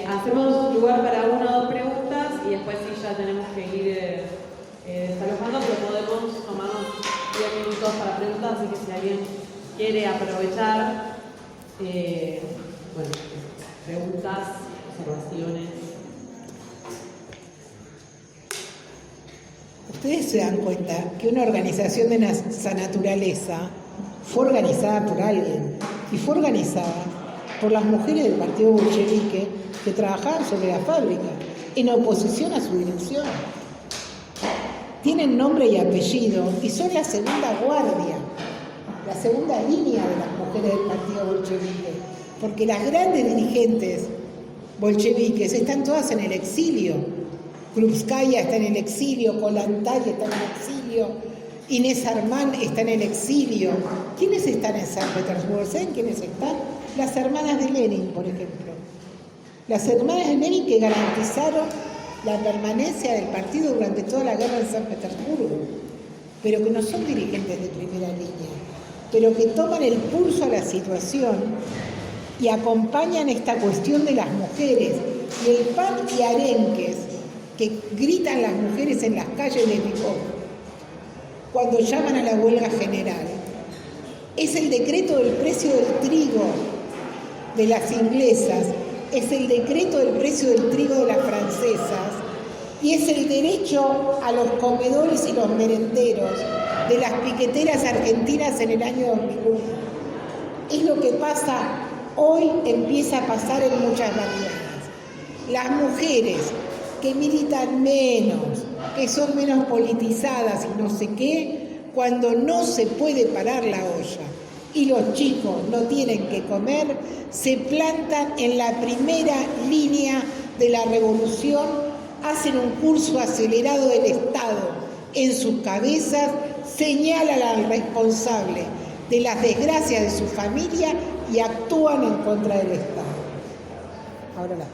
Hacemos lugar para 1 o 2 preguntas y después sí ya tenemos que ir desalojando, pero podemos tomarnos 10 minutos para preguntas, así que si alguien quiere aprovechar, bueno, preguntas, observaciones. Ustedes se dan cuenta que una organización de esa naturaleza fue organizada por alguien, y fue organizada por las mujeres del partido bolchevique que trabajaban sobre la fábrica, en oposición a su dirección. Tienen nombre y apellido y son la segunda guardia, la segunda línea de las mujeres del partido bolchevique, porque las grandes dirigentes bolcheviques están todas en el exilio. Krupskaya está en el exilio, Kollontai está en el exilio, Inés Armán está en el exilio. ¿Quiénes están en San Petersburgo? ¿Saben quiénes están? Las hermanas de Lenin, por ejemplo. Las hermanas de Lenin que garantizaron la permanencia del partido durante toda la guerra en San Petersburgo, pero que no son dirigentes de primera línea, pero que toman el pulso a la situación y acompañan esta cuestión de las mujeres y el pan y arenques que gritan las mujeres en las calles de Lvov cuando llaman a la huelga general. Es el decreto del precio del trigo de las inglesas, es el decreto del precio del trigo de las francesas y es el derecho a los comedores y los merenderos de las piqueteras argentinas en el año 2001. Es lo que pasa hoy, empieza a pasar en muchas barriadas. Las mujeres que militan menos, que son menos politizadas y no sé qué, cuando no se puede parar la olla y los chicos no tienen que comer, se plantan en la primera línea de la revolución, hacen un curso acelerado del Estado en sus cabezas, señalan al responsable de las desgracias de su familia y actúan en contra del Estado. Ahora la